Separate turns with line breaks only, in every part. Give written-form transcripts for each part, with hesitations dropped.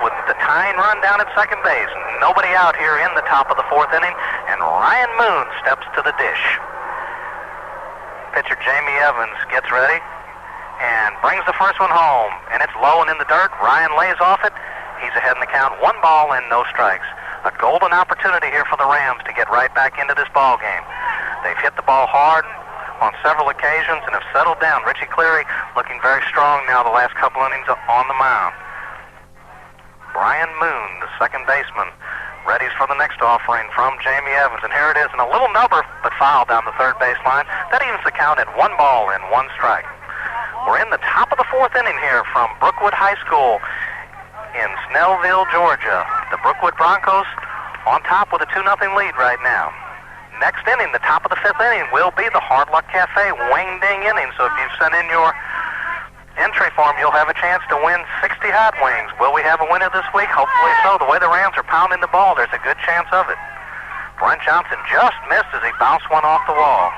with the tying run down at second base. Nobody out here in the top of the fourth inning, and Ryan Moon steps to the dish. Pitcher Jamie Evans gets ready and brings the first one home, and it's low and in the dirt. Ryan lays off it. He's ahead in the count, 1 ball and no strikes. A golden opportunity here for the Rams to get right back into this ball game. They've hit the ball hard on several occasions and have settled down. Richie Cleary looking very strong now the last couple innings on the mound. Brian Moon, the second baseman, readies for the next offering from Jamie Evans. And here it is, and a little number but foul down the third baseline. That evens the count at 1 ball and 1 strike. We're in the top of the fourth inning here from Brookwood High School in Snellville, Georgia. The Brookwood Broncos on top with a 2-0 lead right now. Next inning, the top of the fifth inning, will be the Hard Luck Cafe Wing Ding inning. So if you've sent in your entry form, you'll have a chance to win 60 hot wings. Will we have a winner this week? Hopefully so. The way the Rams are pounding the ball, there's a good chance of it. Brent Johnson just missed as he bounced one off the wall.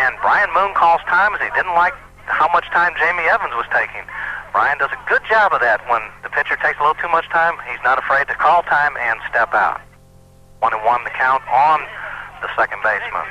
And Brian Moon calls time as he didn't like how much time Jamie Evans was taking. Brian does a good job of that. When the pitcher takes a little too much time, he's not afraid to call time and step out. 1-1 the count on the second baseman.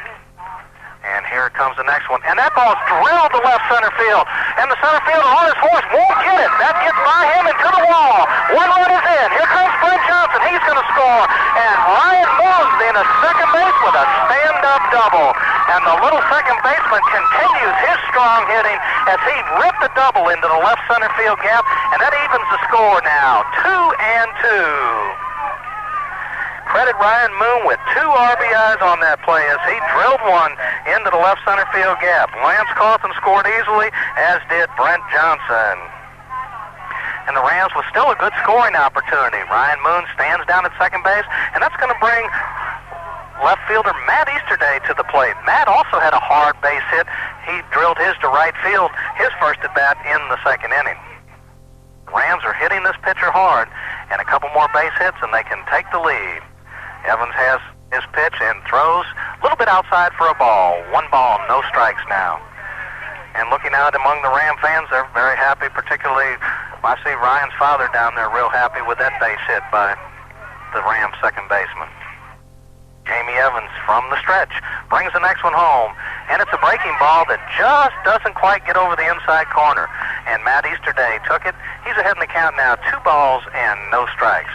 And here comes the next one. And that ball's drilled to left center field. And the center fielder on his horse won't get it. That gets by him and to the wall. 1 run is in. Here comes Brent Johnson. He's going to score. And Ryan Moon's in a second base with a stand-up double. And the little second baseman continues his strong hitting as he ripped a double into the left center field gap. And that evens the score now. 2-2. Credit Ryan Moon with 2 RBIs on that play as he drilled one into the left center field gap. Lance Cawthon scored easily, as did Brent Johnson. And the Rams with still a good scoring opportunity. Ryan Moon stands down at second base, and that's going to bring left fielder Matt Easterday to the plate. Matt also had a hard base hit. He drilled his to right field, his first at bat in the second inning. The Rams are hitting this pitcher hard, and a couple more base hits, and they can take the lead. Evans has his pitch and throws a little bit outside for a ball. 1 ball, no strikes now. And looking out among the Ram fans, they're very happy, particularly I see Ryan's father down there real happy with that base hit by the Ram second baseman. Jamie Evans from the stretch brings the next one home, and it's a breaking ball that just doesn't quite get over the inside corner. And Matt Easterday took it. He's ahead in the count now, 2 balls and no strikes.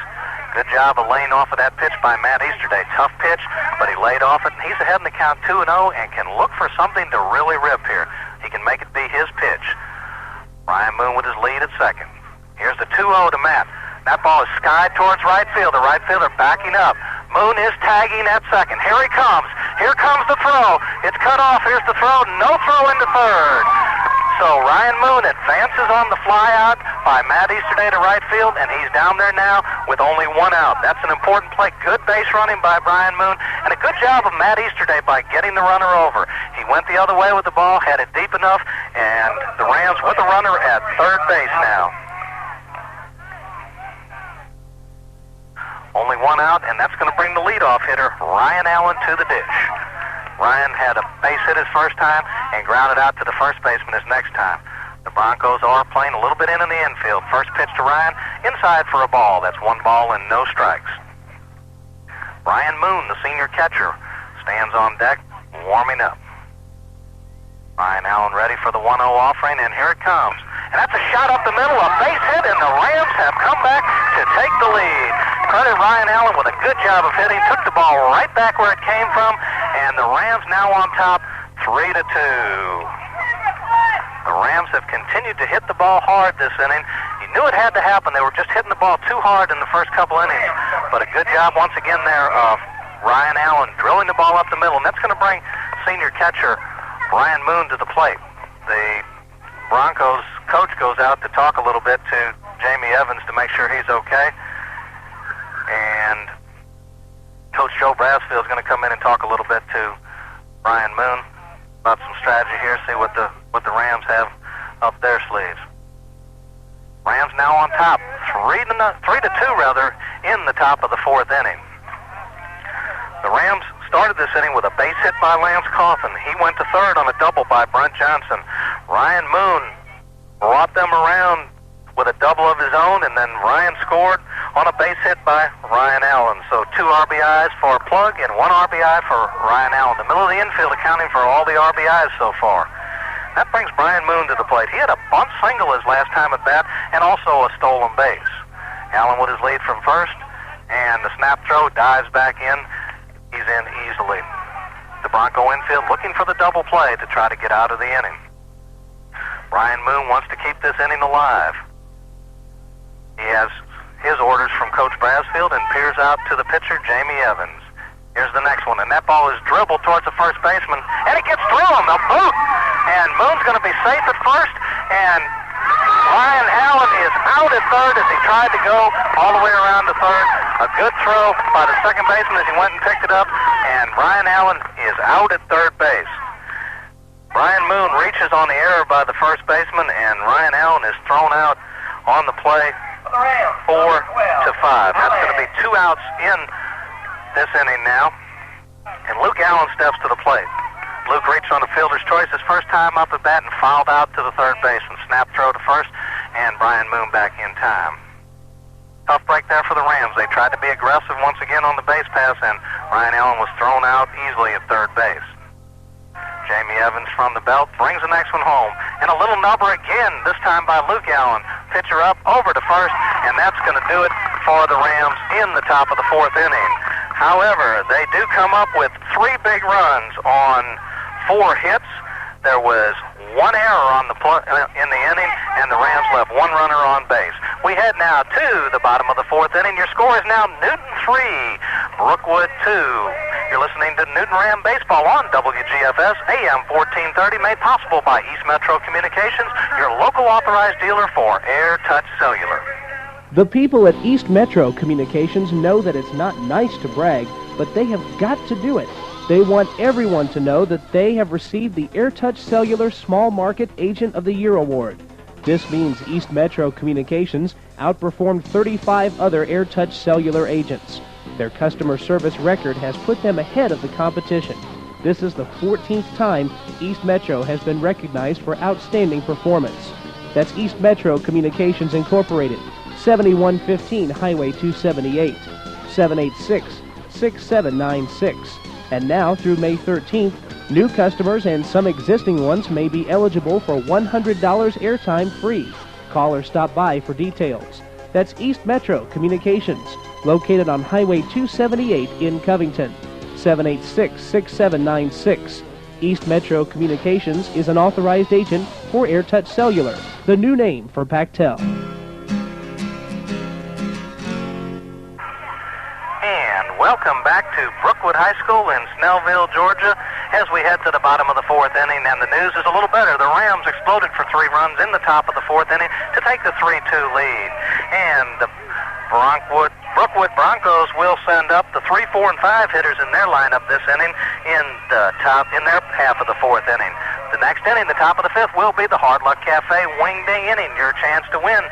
Good job of laying off of that pitch by Matt Easterday. Tough pitch, but he laid off it, and he's ahead in the count 2-0 and can look for something to really rip here. He can make it be his pitch. Ryan Moon with his lead at second. Here's the 2-0 to Matt. That ball is skied towards right field. The right fielder backing up. Moon is tagging at second. Here he comes. Here comes the throw. It's cut off. Here's the throw. No throw into third. So Ryan Moon advances on the fly out by Matt Easterday to right field, and he's down there now with only 1 out. That's an important play. Good base running by Brian Moon, and a good job of Matt Easterday by getting the runner over. He went the other way with the ball, had it deep enough, and the Rams with the runner at third base now. Only 1 out, and that's going to bring the leadoff hitter, Ryan Allen, to the dish. Ryan had a base hit his first time and grounded out to the first baseman his next time. The Broncos are playing a little bit in the infield. First pitch to Ryan, inside for a ball. That's 1 ball and no strikes. Brian Moon, the senior catcher, stands on deck, warming up. Ryan Allen ready for the 1-0 offering, and here it comes. And that's a shot up the middle, a base hit, and the Rams have come back to take the lead. Credit Ryan Allen with a good job of hitting, took the ball right back where it came from, and the Rams now on top, 3-2. The Rams have continued to hit the ball hard this inning. You knew it had to happen. They were just hitting the ball too hard in the first couple innings. But a good job once again there of Ryan Allen drilling the ball up the middle, and that's going to bring senior catcher Brian Moon to the plate. The Broncos coach goes out to talk a little bit to Jamie Evans to make sure he's okay. And Coach Joe Brasfield is going to come in and talk a little bit to Brian Moon about some strategy here, see what the Rams have up their sleeves. Rams now on top, 3-2 rather, in the top of the fourth inning. The Rams started this inning with a base hit by Lance Cawthon. He went to third on a double by Brent Johnson. Ryan Moon brought them around with a double of his own, and then Ryan scored on a base hit by Ryan Allen. So 2 RBIs for Plug and 1 RBI for Ryan Allen. The middle of the infield accounting for all the RBIs so far. That brings Brian Moon to the plate. He had a bunt single his last time at bat and also a stolen base. Allen with his lead from first, and the snap throw dives back in. He's in easily. The Bronco infield looking for the double play to try to get out of the inning. Brian Moon wants to keep this inning alive. He has his orders from Coach Brasfield and peers out to the pitcher, Jamie Evans. Here's the next one, and that ball is dribbled towards the first baseman, and it gets through him, a boot. And Moon's going to be safe at first, and Ryan Allen is out at third as he tried to go all the way around to third. A good throw by the second baseman as he went and picked it up, and Ryan Allen is out at third base. Brian Moon reaches on the error by the first baseman, and Ryan Allen is thrown out on the play 4-5. That's going to be 2 outs in this inning now, and Luke Allen steps to the plate. Luke reached on a fielder's choice his first time up at bat and fouled out to the third baseman. Snap throw to first, and Brian Moon back in time. Tough break there for the Rams. They tried to be aggressive once again on the base pass, and Ryan Allen was thrown out easily at third base. Jamie Evans from the belt brings the next one home, and a little nubber again, this time by Luke Allen. Pitcher up over to first, and that's going to do it for the Rams in the top of the 4th inning. However, they do come up with 3 big runs on 4 hits. There was 1 error on in the inning, and the Rams left 1 runner on base. We head now to the bottom of the 4th inning. Your score is now Newton 3, Brookwood 2. You're listening to Newton Ram Baseball on WGFS, AM 1430, made possible by East Metro Communications, your local authorized dealer for Air Touch Cellular.
The people at East Metro Communications know that it's not nice to brag, but they have got to do it. They want everyone to know that they have received the AirTouch Cellular Small Market Agent of the Year Award. This means East Metro Communications outperformed 35 other AirTouch Cellular agents. Their customer service record has put them ahead of the competition. This is the 14th time East Metro has been recognized for outstanding performance. That's East Metro Communications Incorporated, 7115 Highway 278, 786-6796. And now, through May 13th, new customers and some existing ones may be eligible for $100 airtime free. Call or stop by for details. That's East Metro Communications, located on Highway 278 in Covington, 786-6796. East Metro Communications is an authorized agent for AirTouch Cellular, the new name for Pactel.
Welcome back to Brookwood High School in Snellville, Georgia, as we head to the bottom of the 4th inning, and the news is a little better. The Rams exploded for 3 runs in the top of the 4th inning to take the 3-2 lead. And the Brookwood Broncos will send up the 3, 4, and 5 hitters in their lineup this inning in their half of the 4th inning. The next inning, the top of the 5th, will be the Hard Luck Cafe Wing Day inning, your chance to win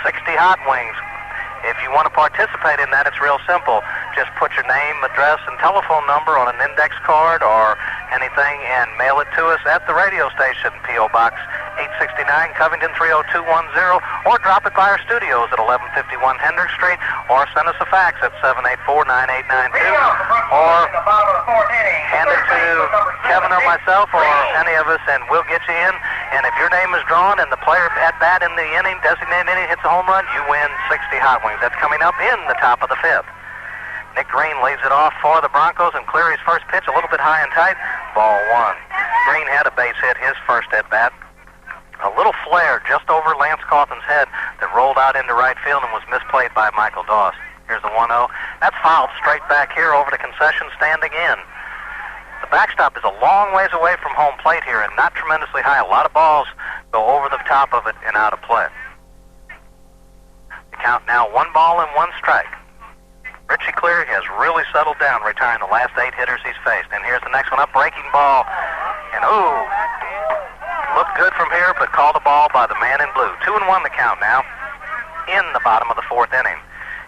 60 hot wings. If you want to participate in that, it's real simple. Just put your name, address, and telephone number on an index card or anything and mail it to us at the radio station, P.O. Box 869, Covington 30210, or drop it by our studios at 1151 Hendrick Street, or send us a fax at 784-9892, or hand it to Kevin or myself or any of us, and we'll get you in. And if your name is drawn and the player at bat in the inning, designated inning, hits a home run, you win 60 hot wings. That's coming up in the top of the 5th. Nick Green leads it off for the Broncos, and Cleary's first pitch a little bit high and tight. Ball 1. Green had a base hit his first at bat. A little flare just over Lance Cawthon's head that rolled out into right field and was misplayed by Michael Doss. Here's the 1-0. That's fouled straight back here over the concession stand again. The backstop is a long ways away from home plate here and not tremendously high. A lot of balls go over the top of it and out of play. The count now 1 ball and 1 strike. Richie Cleary has really settled down, retiring the last 8 hitters he's faced. And here's the next one up, breaking ball. And looked good from here, but called a ball by the man in blue. 2-1 the count now in the bottom of the 4th inning.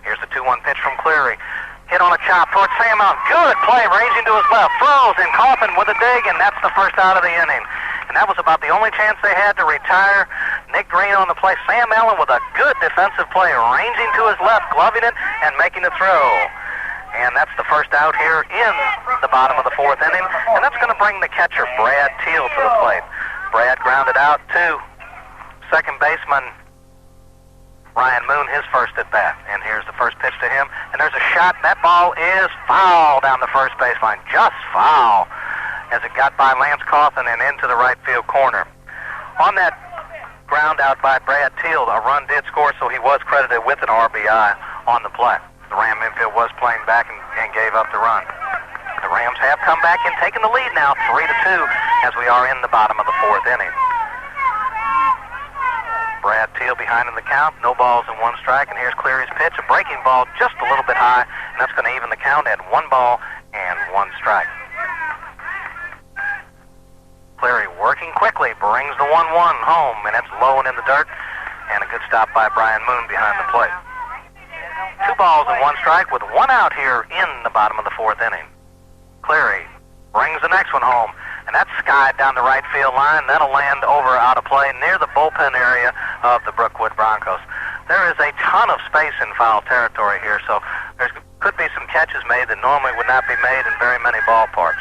Here's the 2-1 pitch from Cleary. Hit on a chop towards Sam Mountain. Good play, ranging to his left. Throws and Cawthon with a dig, and that's the first out of the inning. And that was about the only chance they had to retire Nick Green on the play. Sam Allen with a good defensive play, ranging to his left, gloving it, and making the throw. And that's the first out here in the bottom of the fourth inning, and that's going to bring the catcher, Brad Teal, to the plate. Brad grounded out to second baseman Ryan Moon, his first at bat. And here's the first pitch to him, and there's a shot. That ball is foul down the first baseline, just foul, as it got by Lance Coffin and into the right field corner. On that ground out by Brad Teal, a run did score, so he was credited with an RBI on the play. The Ram infield was playing back and gave up the run. The Rams have come back and taken the lead now, 3-2, as we are in the bottom of the fourth inning. Brad Teal behind in the count, no balls and 1 strike, and here's Cleary's pitch, a breaking ball just a little bit high, and that's going to even the count at 1 ball and 1 strike. Cleary working quickly, brings the 1-1 home, and it's low and in the dirt, and a good stop by Brian Moon behind the plate. 2 balls and 1 strike with 1 out here in the bottom of the fourth inning. Cleary brings the next one home, and that's skied down the right field line. That'll land over out of play near the bullpen area of the Brookwood Broncos. There is a ton of space in foul territory here, so there could be some catches made that normally would not be made in very many ballparks.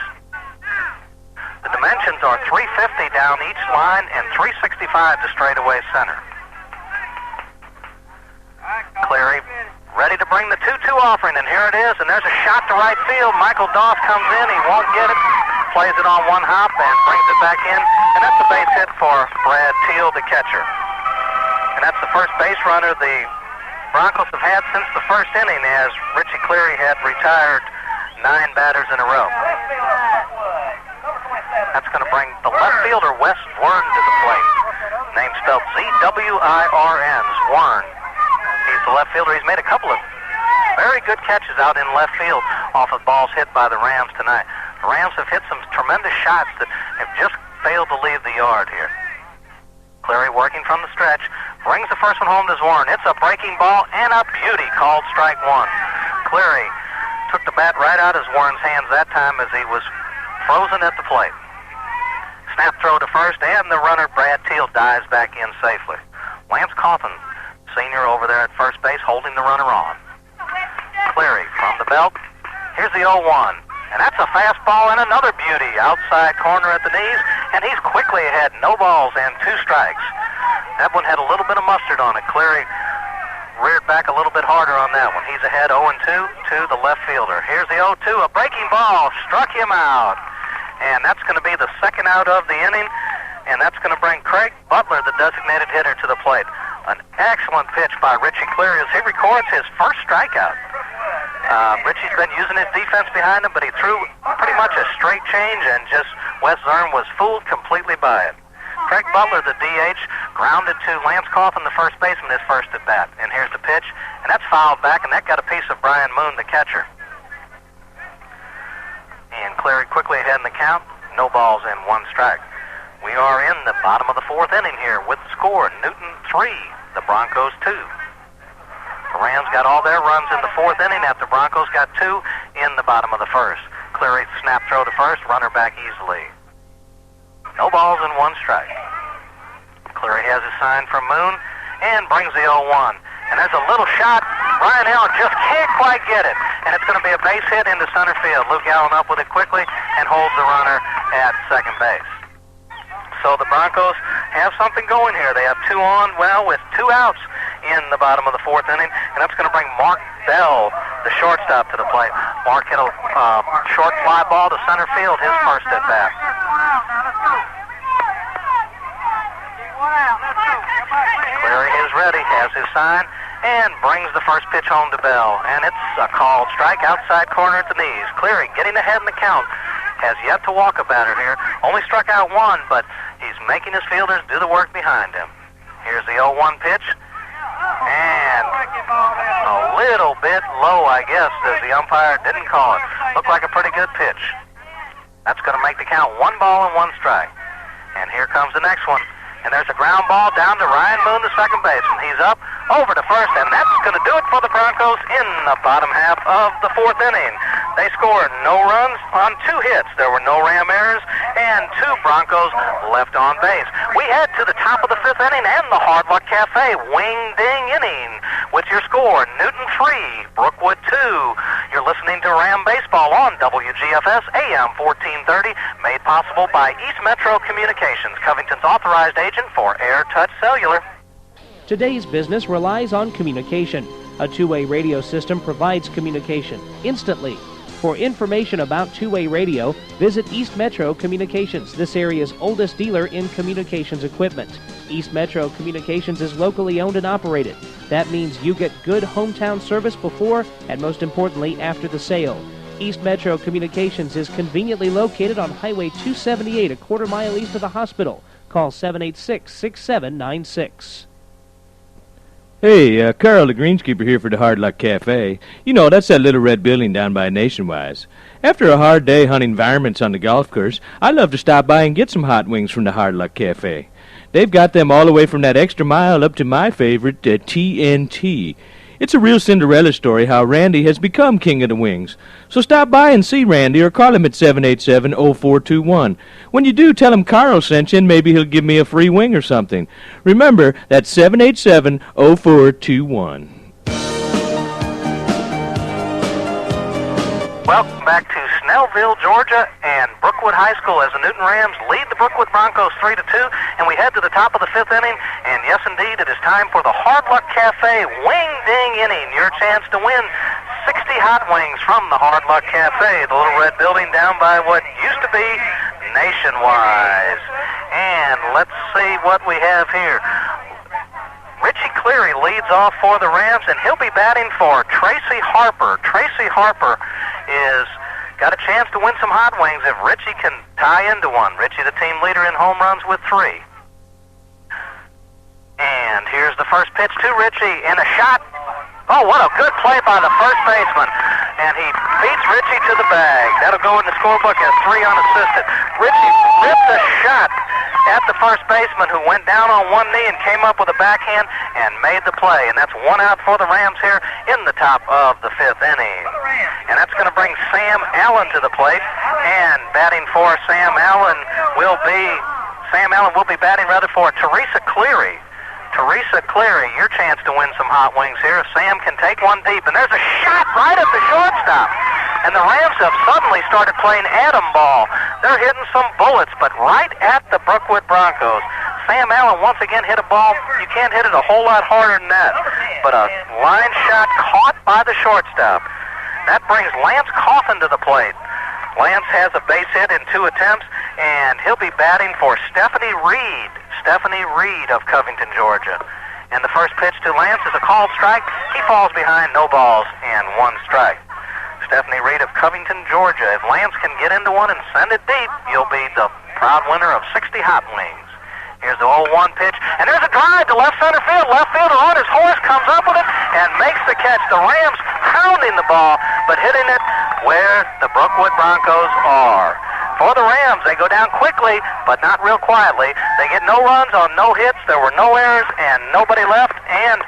The dimensions are 350 down each line and 365 to straightaway center. Cleary ready to bring the 2-2 offering, and here it is, and there's a shot to right field. Michael Doss comes in, he won't get it, plays it on 1 hop and brings it back in, and that's a base hit for Brad Teal, the catcher. And that's the first base runner the Broncos have had since the first inning, as Richie Cleary had retired 9 batters in a row. That's going to bring the left fielder, Wes Wern, to the plate. Name spelled Z-W-I-R-N, Wern. He's the left fielder. He's made a couple of very good catches out in left field off of balls hit by the Rams tonight. The Rams have hit some tremendous shots that have just failed to leave the yard here. Cleary working from the stretch, brings the first one home to Zorn. It's a breaking ball and a beauty, called strike 1. Cleary took the bat right out of Zorn's hands that time as he was frozen at the plate. Snap throw to first, and the runner, Brad Teal, dives back in safely. Lance Coffin, senior, over there at first base, holding the runner on. Cleary from the belt. Here's the 0-1. And that's a fastball and another beauty. Outside corner at the knees. And he's quickly ahead. No balls and 2 strikes. That one had a little bit of mustard on it. Cleary reared back a little bit harder on that one. He's ahead 0-2 to the left fielder. Here's the 0-2. A breaking ball. Struck him out. And that's going to be the second out of the inning. And that's going to bring Craig Butler, the designated hitter, to the plate. An excellent pitch by Richie Cleary as he records his first strikeout. Richie's been using his defense behind him, but he threw pretty much a straight change, and just Wes Zern was fooled completely by it. Craig Butler, the DH, grounded to Lance Coffin, the first baseman, his first at bat. And here's the pitch, and that's fouled back, and that got a piece of Brian Moon, the catcher. And Cleary quickly ahead in the count. No balls and 1 strike. We are in the bottom of the fourth inning here with the score, Newton 3, the Broncos 2. The Rams got all their runs in the fourth inning after Broncos got 2 in the bottom of the first. Cleary snap throw to first, runner back easily. No balls and 1 strike. Cleary has his sign from Moon and brings the 0-1. And there's a little shot. Ryan Allen just can't quite get it. And it's going to be a base hit into center field. Luke Allen up with it quickly and holds the runner at second base. So the Broncos have something going here. They have 2 on, well, with 2 outs in the bottom of the fourth inning, and that's going to bring Mark Bell, the shortstop, to the plate. Mark hit a short fly ball to center field, his first at bat. Cleary is ready, has his sign, and brings the first pitch home to Bell, and it's a called strike outside corner at the knees. Cleary getting ahead in the count. Has yet to walk a batter here. Only struck out 1, but he's making his fielders do the work behind him. Here's the 0-1 pitch. And a little bit low, I guess, as the umpire didn't call it. Looked like a pretty good pitch. That's going to make the count 1 ball and 1 strike. And here comes the next one. And there's a ground ball down to Ryan Moon, the second baseman. He's up over to first, and that's going to do it for the Broncos in the bottom half of the fourth inning. They scored no runs on 2 hits. There were no Ram errors, and 2 Broncos left on base. We head to the top of the 5th inning and the Hard Luck Cafe wing-ding inning with your score, Newton 3, Brookwood 2. You're listening to Ram Baseball on WGFS AM 1430, made possible by East Metro Communications, Covington's authorized agent for Air Touch Cellular.
Today's business relies on communication. A two-way radio system provides communication instantly. For information about two-way radio, visit East Metro Communications, this area's oldest dealer in communications equipment. East Metro Communications is locally owned and operated. That means you get good hometown service before and, most importantly, after the sale. East Metro Communications is conveniently located on Highway 278, a quarter mile east of the hospital. Call 786-6796.
Hey, Carl, the greenskeeper here for the Hard Luck Cafe. You know, that's that little red building down by Nationwise. After a hard day hunting varmints on the golf course, I love to stop by and get some hot wings from the Hard Luck Cafe. They've got them all the way from that extra mile up to my favorite, TNT. It's a real Cinderella story how Randy has become king of the wings. So stop by and see Randy or call him at 787-0421. When you do, tell him Carl sent you and maybe he'll give me a free wing or something. Remember, that's 787-0421.
Welcome back to Snellville, Georgia, and Brookwood High School as the Newton Rams lead the Brookwood Broncos 3-2, and we head to the top of the 5th inning, and yes, indeed, it is time for the Hard Luck Cafe wing-ding inning, your chance to win 60 hot wings from the Hard Luck Cafe, the little red building down by what used to be Nationwise. And let's see what we have here. Richie Cleary leads off for the Rams, and he'll be batting for Tracy Harper. Tracy Harper is got a chance to win some hot wings if Richie can tie into one. Richie, the team leader in home runs with 3. And here's the first pitch to Richie, and a shot. Oh, what a good play by the first baseman. And he beats Richie to the bag. That'll go in the scorebook as 3 unassisted. Richie ripped a shot at the first baseman, who went down on one knee and came up with a backhand and made the play. And that's 1 out for the Rams here in the top of the 5th inning. And that's going to bring Sam Allen to the plate. And batting for Sam Allen will be batting for Teresa Cleary. Teresa Cleary, your chance to win some hot wings here. If Sam can take one deep, and there's a shot right at the shortstop. And the Rams have suddenly started playing atom ball. They're hitting some bullets, but right at the Brookwood Broncos. Sam Allen once again hit a ball. You can't hit it a whole lot harder than that. But a line shot caught by the shortstop. That brings Lance Coffin to the plate. Lance has a base hit in 2 attempts, and he'll be batting for Stephanie Reed. Stephanie Reed of Covington, Georgia. And the first pitch to Lance is a called strike. He falls behind, no balls, and 1 strike. Stephanie Reed of Covington, Georgia. If Lance can get into one and send it deep, you'll be the proud winner of 60 hot wings. Here's the 0-1 pitch, and there's a drive to left center field. Left fielder on his horse comes up with it and makes the catch. The Rams pounding the ball, but hitting it where the Brookwood Broncos are. For the Rams, they go down quickly, but not real quietly. They get no runs on no hits. There were no errors and nobody left, and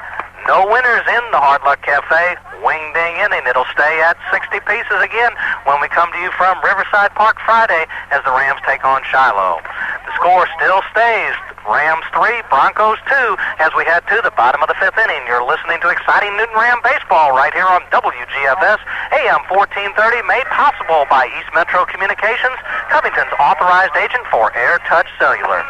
no winners in the Hard Luck Cafe wing-ding inning. It'll stay at 60 pieces again when we come to you from Riverside Park Friday as the Rams take on Shiloh. The score still stays Rams 3, Broncos 2 as we head to the bottom of the 5th inning. You're listening to exciting Newton Ram baseball right here on WGFS AM 1430, made possible by East Metro Communications, Covington's authorized agent for Air Touch Cellular.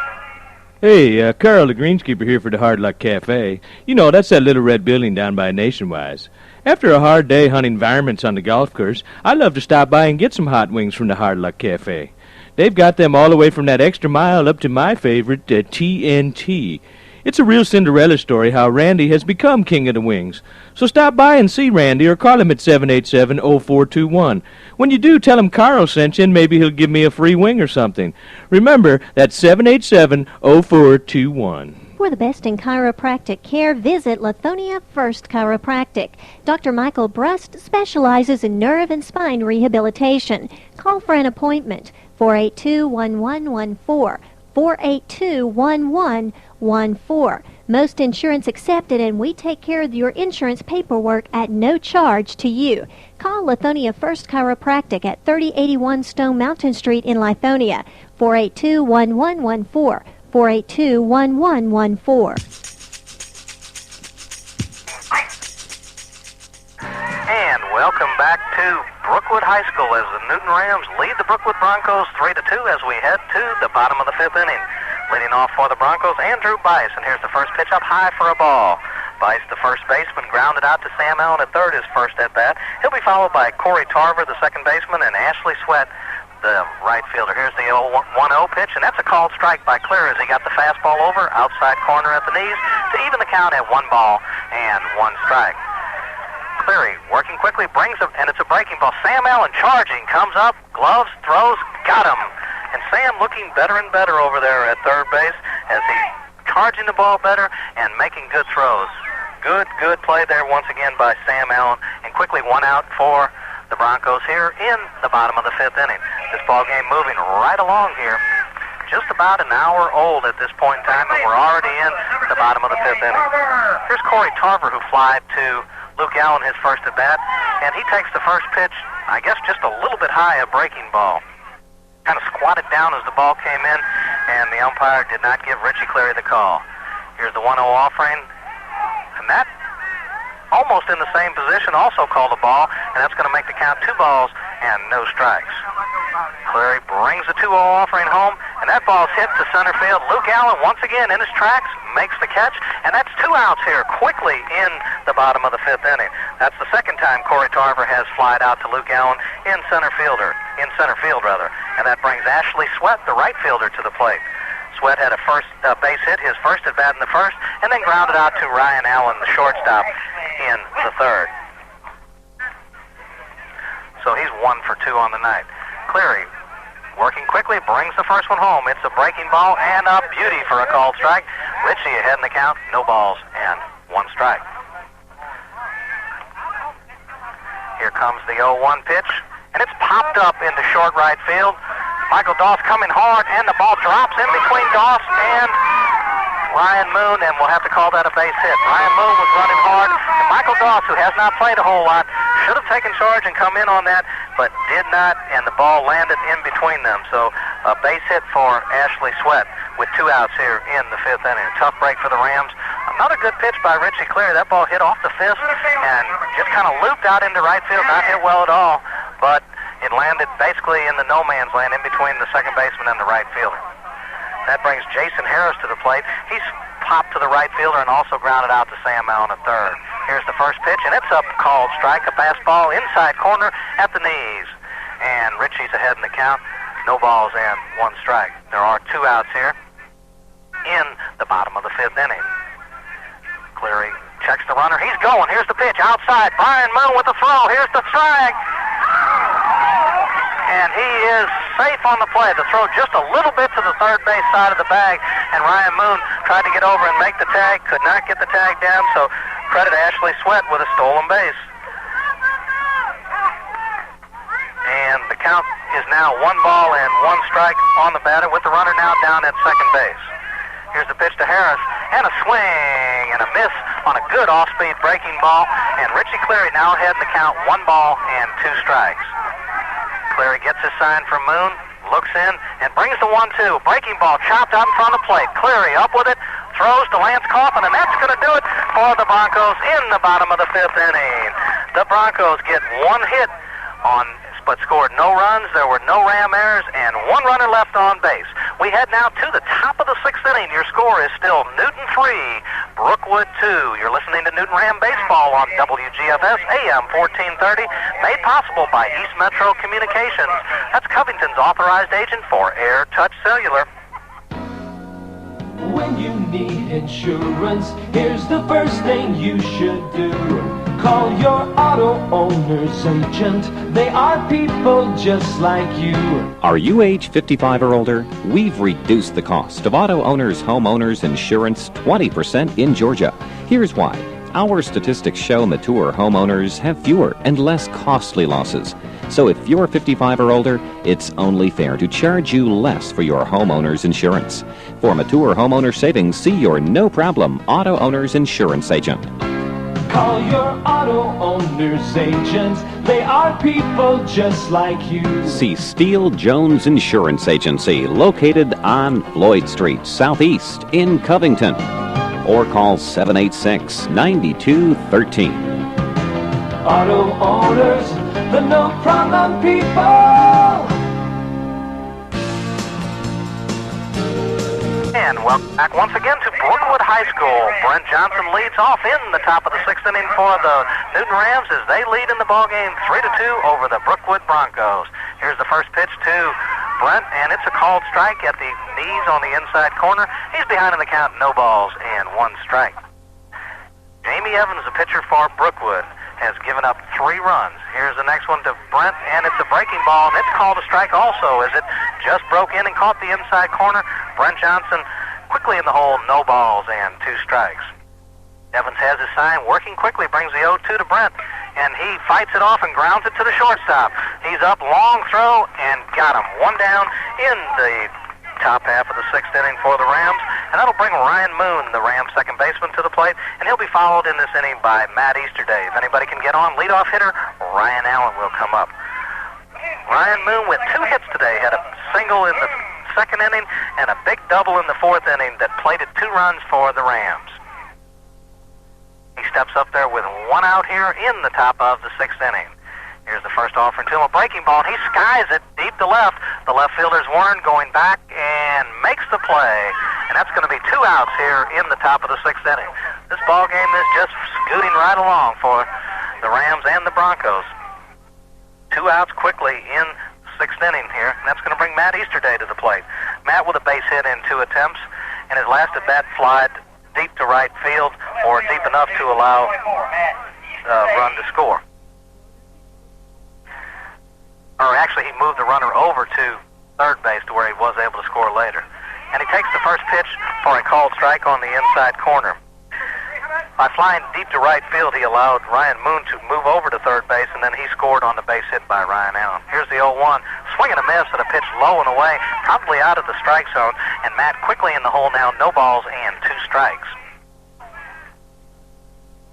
Hey, Carl, the greenskeeper here for the Hard Luck Cafe. You know, that's that little red building down by Nationwise. After a hard day hunting varmints on the golf course, I love to stop by and get some hot wings from the Hard Luck Cafe. They've got them all the way from that extra mile up to my favorite, TNT. It's a real Cinderella story how Randy has become king of the wings. So stop by and see Randy or call him at 787-0421. When you do, tell him Carl sent you and maybe he'll give me a free wing or something. Remember, that's 787-0421.
For the best in chiropractic care, visit Lithonia First Chiropractic. Dr. Michael Brust specializes in nerve and spine rehabilitation. Call for an appointment, 482-1114, 482-1114. Most insurance accepted, and we take care of your insurance paperwork at no charge to you. Call Lithonia First Chiropractic at 3081 Stone Mountain Street in Lithonia, 482-1114. 482-1114.
And welcome back to Brookwood High School as the Newton Rams lead the Brookwood Broncos 3-2 as we head to the bottom of the fifth inning. Leading off for the Broncos, Andrew Bice, and here's the first pitch up high for a ball. Bice, the first baseman, grounded out to Sam Allen at third, his first at-bat. He'll be followed by Corey Tarver, the second baseman, and Ashley Sweat, the right fielder. Here's the 1-0 pitch, and that's a called strike by Clear as he got the fastball over, outside corner at the knees, to even the count at 1 ball and 1 strike. Cleary working quickly, brings him, and it's a breaking ball. Sam Allen charging, comes up, gloves, throws, got him. And Sam looking better and better over there at third base as he's charging the ball better and making good throws. Good play there once again by Sam Allen, and quickly 1 out for the Broncos here in the bottom of the fifth inning. This ball game moving right along here. Just about an hour old at this point in time, and we're already in the bottom of the fifth inning. Here's Corey Tarver, who flied to Luke Allen his first at bat, and he takes the first pitch, I guess just a little bit high, a breaking ball. Kind of squatted down as the ball came in, and the umpire did not give Richie Cleary the call. Here's the 1-0 offering, and that almost in the same position also called a ball, and that's going to make the count 2 balls and no strikes. Cleary brings the 2-0 offering home, and that ball's hit to center field. Luke Allen once again in his tracks makes the catch, and that's 2 outs here quickly in the bottom of the fifth inning. That's the second time Corey Tarver has flied out to Luke Allen in center field, and that brings Ashley Sweat, the right fielder, to the plate. Sweat had a first base hit, his first at bat in the first, and then grounded out to Ryan Allen, the shortstop, in the third. So he's 1 for 2 on the night. Cleary working quickly, brings the first one home. It's a breaking ball and a beauty for a called strike. Richie ahead in the count, no balls and 1 strike. Here comes the 0-1 pitch, and it's popped up into short right field. Michael Doss coming hard, and the ball drops in between Doss and Ryan Moon, and we'll have to call that a base hit. Ryan Moon was running hard, and Michael Doss, who has not played a whole lot, should have taken charge and come in on that, but did not, and the ball landed in between them. So a base hit for Ashley Sweat with 2 outs here in the fifth inning. A tough break for the Rams. Another good pitch by Richie Cleary. That ball hit off the fist and just kind of looped out into right field, not hit well at all, but it landed basically in the no man's land in between the second baseman and the right fielder. That brings Jason Harris to the plate. He's popped to the right fielder and also grounded out to Sam Allen at third. Here's the first pitch, and it's a called strike, a fastball inside corner at the knees. And Richie's ahead in the count. No balls and 1 strike. There are 2 outs here in the bottom of the fifth inning. Cleary checks the runner. He's going. Here's the pitch outside. Brian Moon with the throw. Here's the strike. And he is safe on the play. The throw just a little bit to the third base side of the bag, and Ryan Moon tried to get over and make the tag, could not get the tag down, so credit Ashley Sweat with a stolen base. And the count is now 1 ball and 1 strike on the batter, with the runner now down at second base. Here's the pitch to Harris, and a swing and a miss on a good off-speed breaking ball, and Richie Cleary now ahead in the count, 1 ball and 2 strikes. Cleary gets his sign from Moon, looks in, and brings the 1-2. Breaking ball chopped out in front of the plate. Cleary up with it, throws to Lance Coffin, and that's going to do it for the Broncos in the bottom of the fifth inning. The Broncos get 1 hit but scored no runs. There were no Ram errors and 1 runner left on base. We head now to the top of the 6th inning. Your score is still Newton 3, Brookwood 2. You're listening to Newton Ram Baseball on WGFS AM 1430, made possible by East Metro Communications. That's Covington's authorized agent for Air Touch Cellular.
When you need insurance, here's the first thing you should do. Call your auto owner's agent. They are people just like you.
Are you age 55 or older? We've reduced the cost of auto owners' homeowners insurance 20% in Georgia. Here's why. Our statistics show mature homeowners have fewer and less costly losses. So if you're 55 or older, it's only fair to charge you less for your homeowner's insurance. For mature homeowner savings, see your no-problem auto owner's insurance agent.
Call your auto owner's agent. They are people just like you.
See Steele Jones Insurance Agency, located on Floyd Street, Southeast in Covington. Or call 786-9213.
Auto owners, the no problem people.
And welcome back once again to Brookwood High School. Brent Johnson leads off in the top of the sixth inning for the Newton Rams as they lead in the ballgame 3-2 over the Brookwood Broncos. Here's the first pitch to Brent, and it's a called strike at the knees on the inside corner. He's behind in the count, no balls, and 1 strike. Jamie Evans, the pitcher for Brookwood, has given up 3 runs. Here's the next one to Brent, and it's a breaking ball, and it's called a strike also as it just broke in and caught the inside corner. Brent Johnson quickly in the hole, no balls and 2 strikes. Evans has his sign, working quickly, brings the 0-2 to Brent, and he fights it off and grounds it to the shortstop. He's up, long throw, and got him. 1 down in the top half of the 6th inning for the Rams, and that'll bring Ryan Moon, the Rams second baseman, to the plate, and he'll be followed in this inning by Matt Easterday. If anybody can get on, leadoff hitter Ryan Allen will come up. Ryan Moon with 2 hits today, had a single in the 2nd inning and a big double in the 4th inning that plated 2 runs for the Rams. He steps up there with 1 out here in the top of the 6th inning. Here's the first offering to him, a breaking ball, and he skies it deep to left. The left fielder's Warren going back and makes the play, and that's going to be 2 outs here in the top of the 6th inning. This ball game is just scooting right along for the Rams and the Broncos. 2 outs quickly in the 6th inning here, and that's going to bring Matt Easterday to the plate. Matt with a base hit in 2 attempts, and his last at bat flied deep to right field, or deep enough to allow run to score. Or actually, he moved the runner over to third base to where he was able to score later. And he takes the first pitch for a called strike on the inside corner. By flying deep to right field, he allowed Ryan Moon to move over to third base, and then he scored on the base hit by Ryan Allen. Here's the 0-1. Swing and a miss at a pitch low and away, probably out of the strike zone, and Matt quickly in the hole now, no balls and 2 strikes.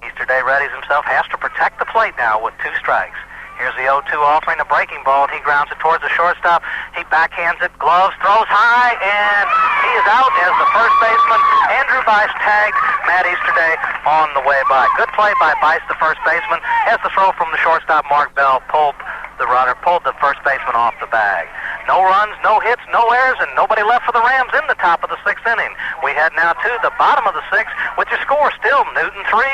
Easterday readies himself, has to protect the plate now with 2 strikes. Here's the 0-2 offering, a breaking ball, and he grounds it towards the shortstop. He backhands it, gloves, throws high, and he is out as the first baseman, Andrew Bice, tagged Matt Easterday on the way by. Good play by Bice, the first baseman, as the throw from the shortstop, Mark Bell, pulled the first baseman off the bag. No runs, no hits, no errors, and nobody left for the Rams in the top of the 6th inning. We head now to the bottom of the 6th with your score still Newton 3,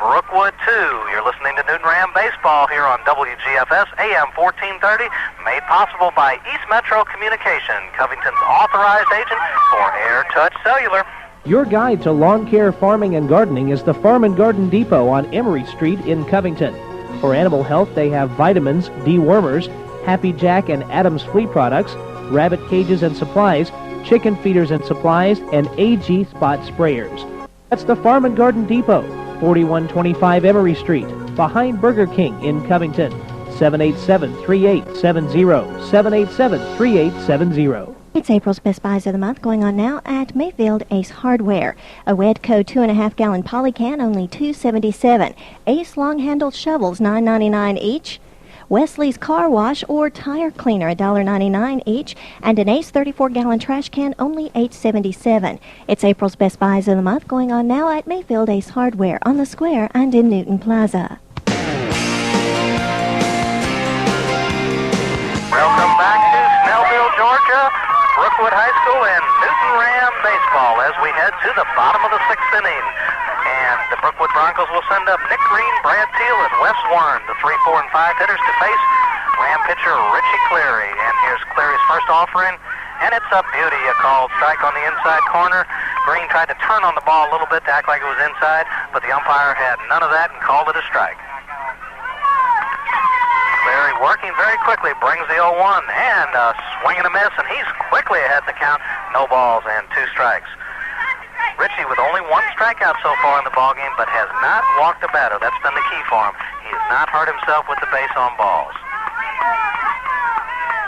Brookwood 2. You're listening to Newton Ram Baseball here on WGFS AM 1430, made possible by East Metro Communication, Covington's authorized agent for Air Touch Cellular.
Your guide to lawn care, farming, and gardening is the Farm and Garden Depot on Emory Street in Covington. For animal health, they have vitamins, dewormers, Happy Jack and Adams flea products, rabbit cages and supplies, chicken feeders and supplies, and AG spot sprayers. That's the Farm and Garden Depot, 4125 Emory Street, behind Burger King in Covington. 787-3870, 787-3870.
It's April's Best Buys of the Month going on now at Mayfield Ace Hardware. A Wedco 2.5-gallon polycan, only $2.77. Ace long-handled shovels, $9.99 each. Wesley's Car Wash or Tire Cleaner, $1.99 each. And an Ace 34-gallon trash can, only $8.77. It's April's Best Buys of the Month going on now at Mayfield Ace Hardware on the Square and in Newton Plaza.
Welcome back to Snellville, Georgia. Brookwood High School and Newton Ram baseball as we head to the bottom of the 6th inning. And the Brookwood Broncos will send up Nick Green, Brad Teal, and Wes Warren, the 3, 4, and 5 hitters, to face Ram pitcher Richie Cleary. And here's Cleary's first offering, and it's a beauty, a called strike on the inside corner. Green tried to turn on the ball a little bit to act like it was inside, but the umpire had none of that and called it a strike. Cleary working very quickly, brings the 0-1, and a swing and a miss, and he's quickly ahead in the count. No balls and 2 strikes. Richie with only 1 strikeout so far in the ballgame, but has not walked a batter. That's been the key for him. He has not hurt himself with the base on balls.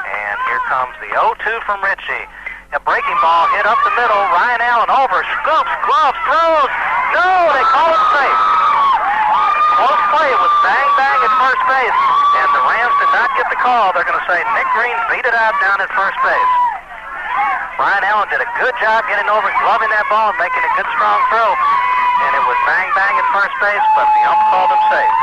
And here comes the 0-2 from Richie. A breaking ball hit up the middle. Ryan Allen over, scoops, gloves, throws. No, they call it safe. base, and the Rams did not get the call. They're going to say Nick Green beat it out down at first base. Brian Allen did a good job getting over and gloving that ball and making a good strong throw. And it was bang at first base, but the ump called him safe.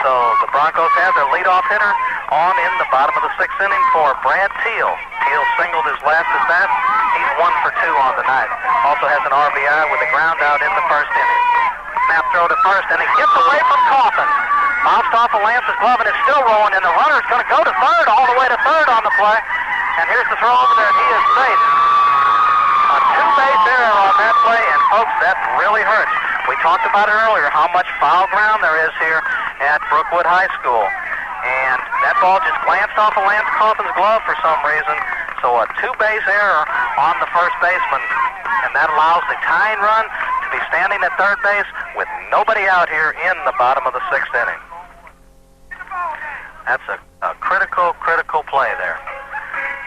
So the Broncos have their leadoff hitter on in the bottom of the sixth inning for Brad Teal. Teal singled his last at bat. He's 1 for 2 on the night. Also has an RBI with a ground out in the first inning. Snap throw to first, and he gets away from Coffin. Bounced off of Lance's glove, and it's still rolling, and the runner's going to go to third, all the way to third on the play. And here's the throw over there, and he is safe. A two-base error on that play, and folks, that really hurts. We talked about it earlier, how much foul ground there is here at Brookwood High School. And that ball just glanced off of Lance Coffin's glove for some reason. So a two-base error on the first baseman, and that allows the tying run to be standing at third base with nobody out here in the bottom of the sixth inning. That's a critical play there.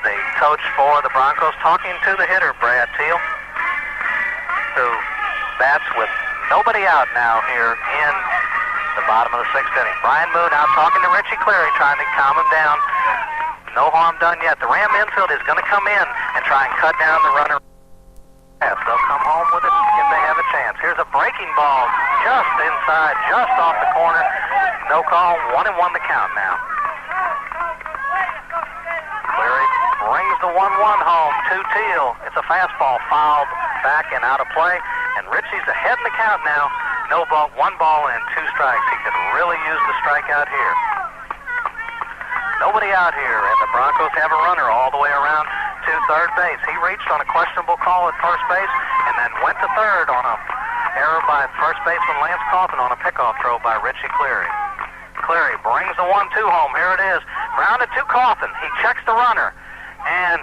The coach for the Broncos talking to the hitter, Brad Teal, who bats with nobody out now here in the bottom of the sixth inning. Brian Moon out talking to Richie Cleary, trying to calm him down. No harm done yet. The Ram infield is going to come in and try and cut down the runner. They'll come home with it if they have a chance. Here's a breaking ball just inside, just off the corner. No call, 1-1 the count now. Cleary brings the 1-1 home to Teal. It's a fastball fouled back and out of play. And Richie's ahead in the count now. No ball, 1 ball and 2 strikes. He could really use the strikeout here. Nobody out here, and the Broncos have a runner all the way around to third base. He reached on a questionable call at first base and then went to third on a error by first baseman Lance Coffin on a pickoff throw by Richie Cleary. Cleary brings the 1-2 home. Here it is. Grounded to Coffin. He checks the runner, and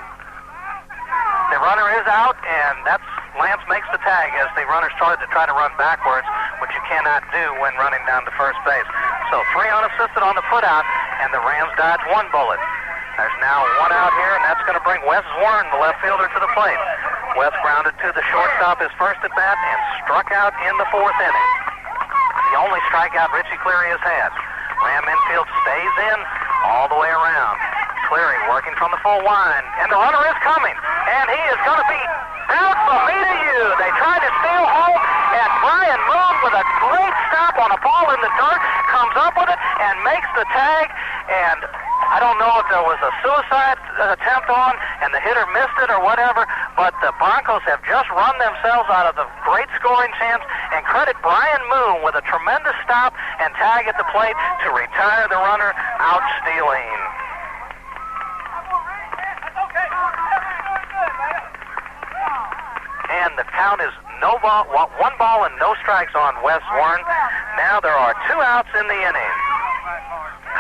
the runner is out, and that's Lance makes the tag as the runner started to try to run backwards, which you cannot do when running down to first base. So 3 unassisted on the put out, and the Rams dodge 1 bullet. There's now 1 out here, and that's going to bring Wes Warren, the left fielder, to the plate. Wes grounded to the shortstop his first at bat and struck out in the 4th inning. The only strikeout Richie Cleary has had. Ram infield stays in all the way around. Cleary working from the full line, and the runner is coming, and he is going to be out from me to you. They tried to steal home, and Brian Moon with a great stop on a ball in the dirt comes up with it and makes the tag, and I don't know if there was a suicide attempt on and the hitter missed it or whatever, but the Broncos have just run themselves out of the great scoring chance, and credit Brian Moon with a tremendous stop and tag at the plate to retire the runner out stealing. And the count is 1 ball and no strikes on Wes Warren. Now there are 2 outs in the inning.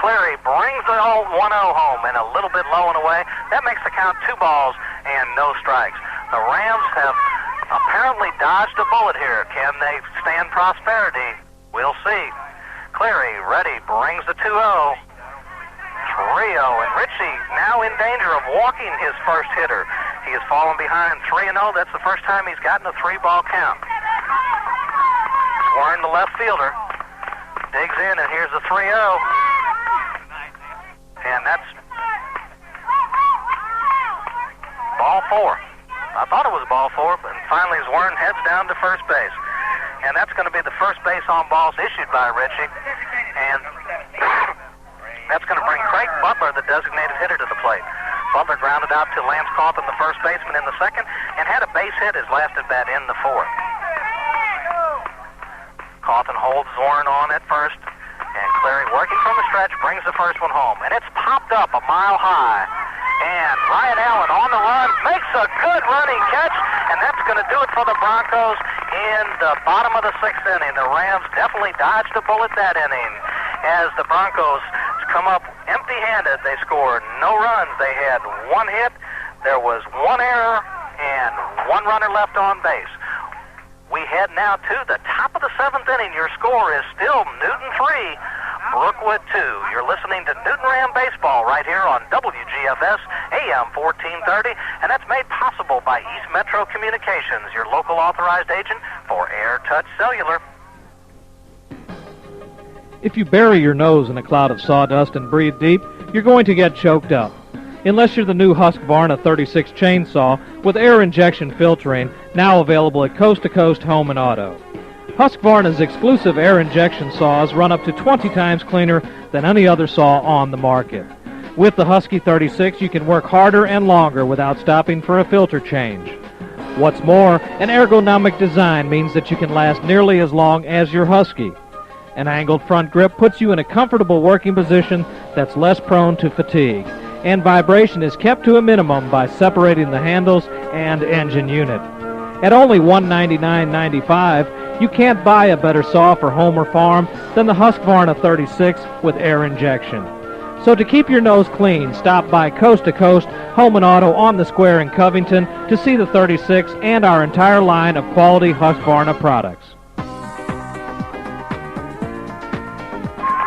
Cleary brings the 1-0 home and a little bit low and away. That makes the count 2 balls and no strikes. The Rams have apparently dodged a bullet here. Can they stand prosperity? We'll see. Cleary ready, brings the 2-0. 3-0, and Richie now in danger of walking his first hitter. He has fallen behind 3-0. That's the first time he's gotten a 3-ball count. Warren, the left fielder, digs in, and here's the 3-0. And that's ball 4. I thought it was ball 4, but finally as Warren heads down to first base. And that's going to be the first base on balls issued by Richie. And that's going to bring Craig Butler, the designated hitter, to the plate. Butler grounded out to Lance Coffin, the first baseman, in the 2nd, and had a base hit his last at bat in the 4th. Coffin holds Warren on at first, and Cleary, working from the stretch, brings the first one home. And it's popped up a mile high. And Ryan Allen on the run makes a good running catch, and that's going to do it for the Broncos in the bottom of the 6th inning. The Rams definitely dodged a bullet that inning. As the Broncos come up empty-handed, they scored no runs. They had 1 hit, there was 1 error, and 1 runner left on base. We head now to the top of the 7th inning. Your score is still Newton 3, Brookwood 2. You're listening to Newton Ram Baseball right here on WGFS AM 1430, and that's made possible by East Metro Communications, your local authorized agent for Air Touch Cellular.
If you bury your nose in a cloud of sawdust and breathe deep, you're going to get choked up. Unless you're the new Husqvarna 36 chainsaw with air injection filtering, now available at Coast to Coast Home and Auto. Husqvarna's exclusive air injection saws run up to 20 times cleaner than any other saw on the market. With the Husky 36, you can work harder and longer without stopping for a filter change. What's more, an ergonomic design means that you can last nearly as long as your Husky. An angled front grip puts you in a comfortable working position that's less prone to fatigue, and vibration is kept to a minimum by separating the handles and engine unit. At only $199.95, you can't buy a better saw for home or farm than the Husqvarna 36 with air injection. So to keep your nose clean, stop by Coast to Coast Home and Auto on the Square in Covington to see the 36 and our entire line of quality Husqvarna products.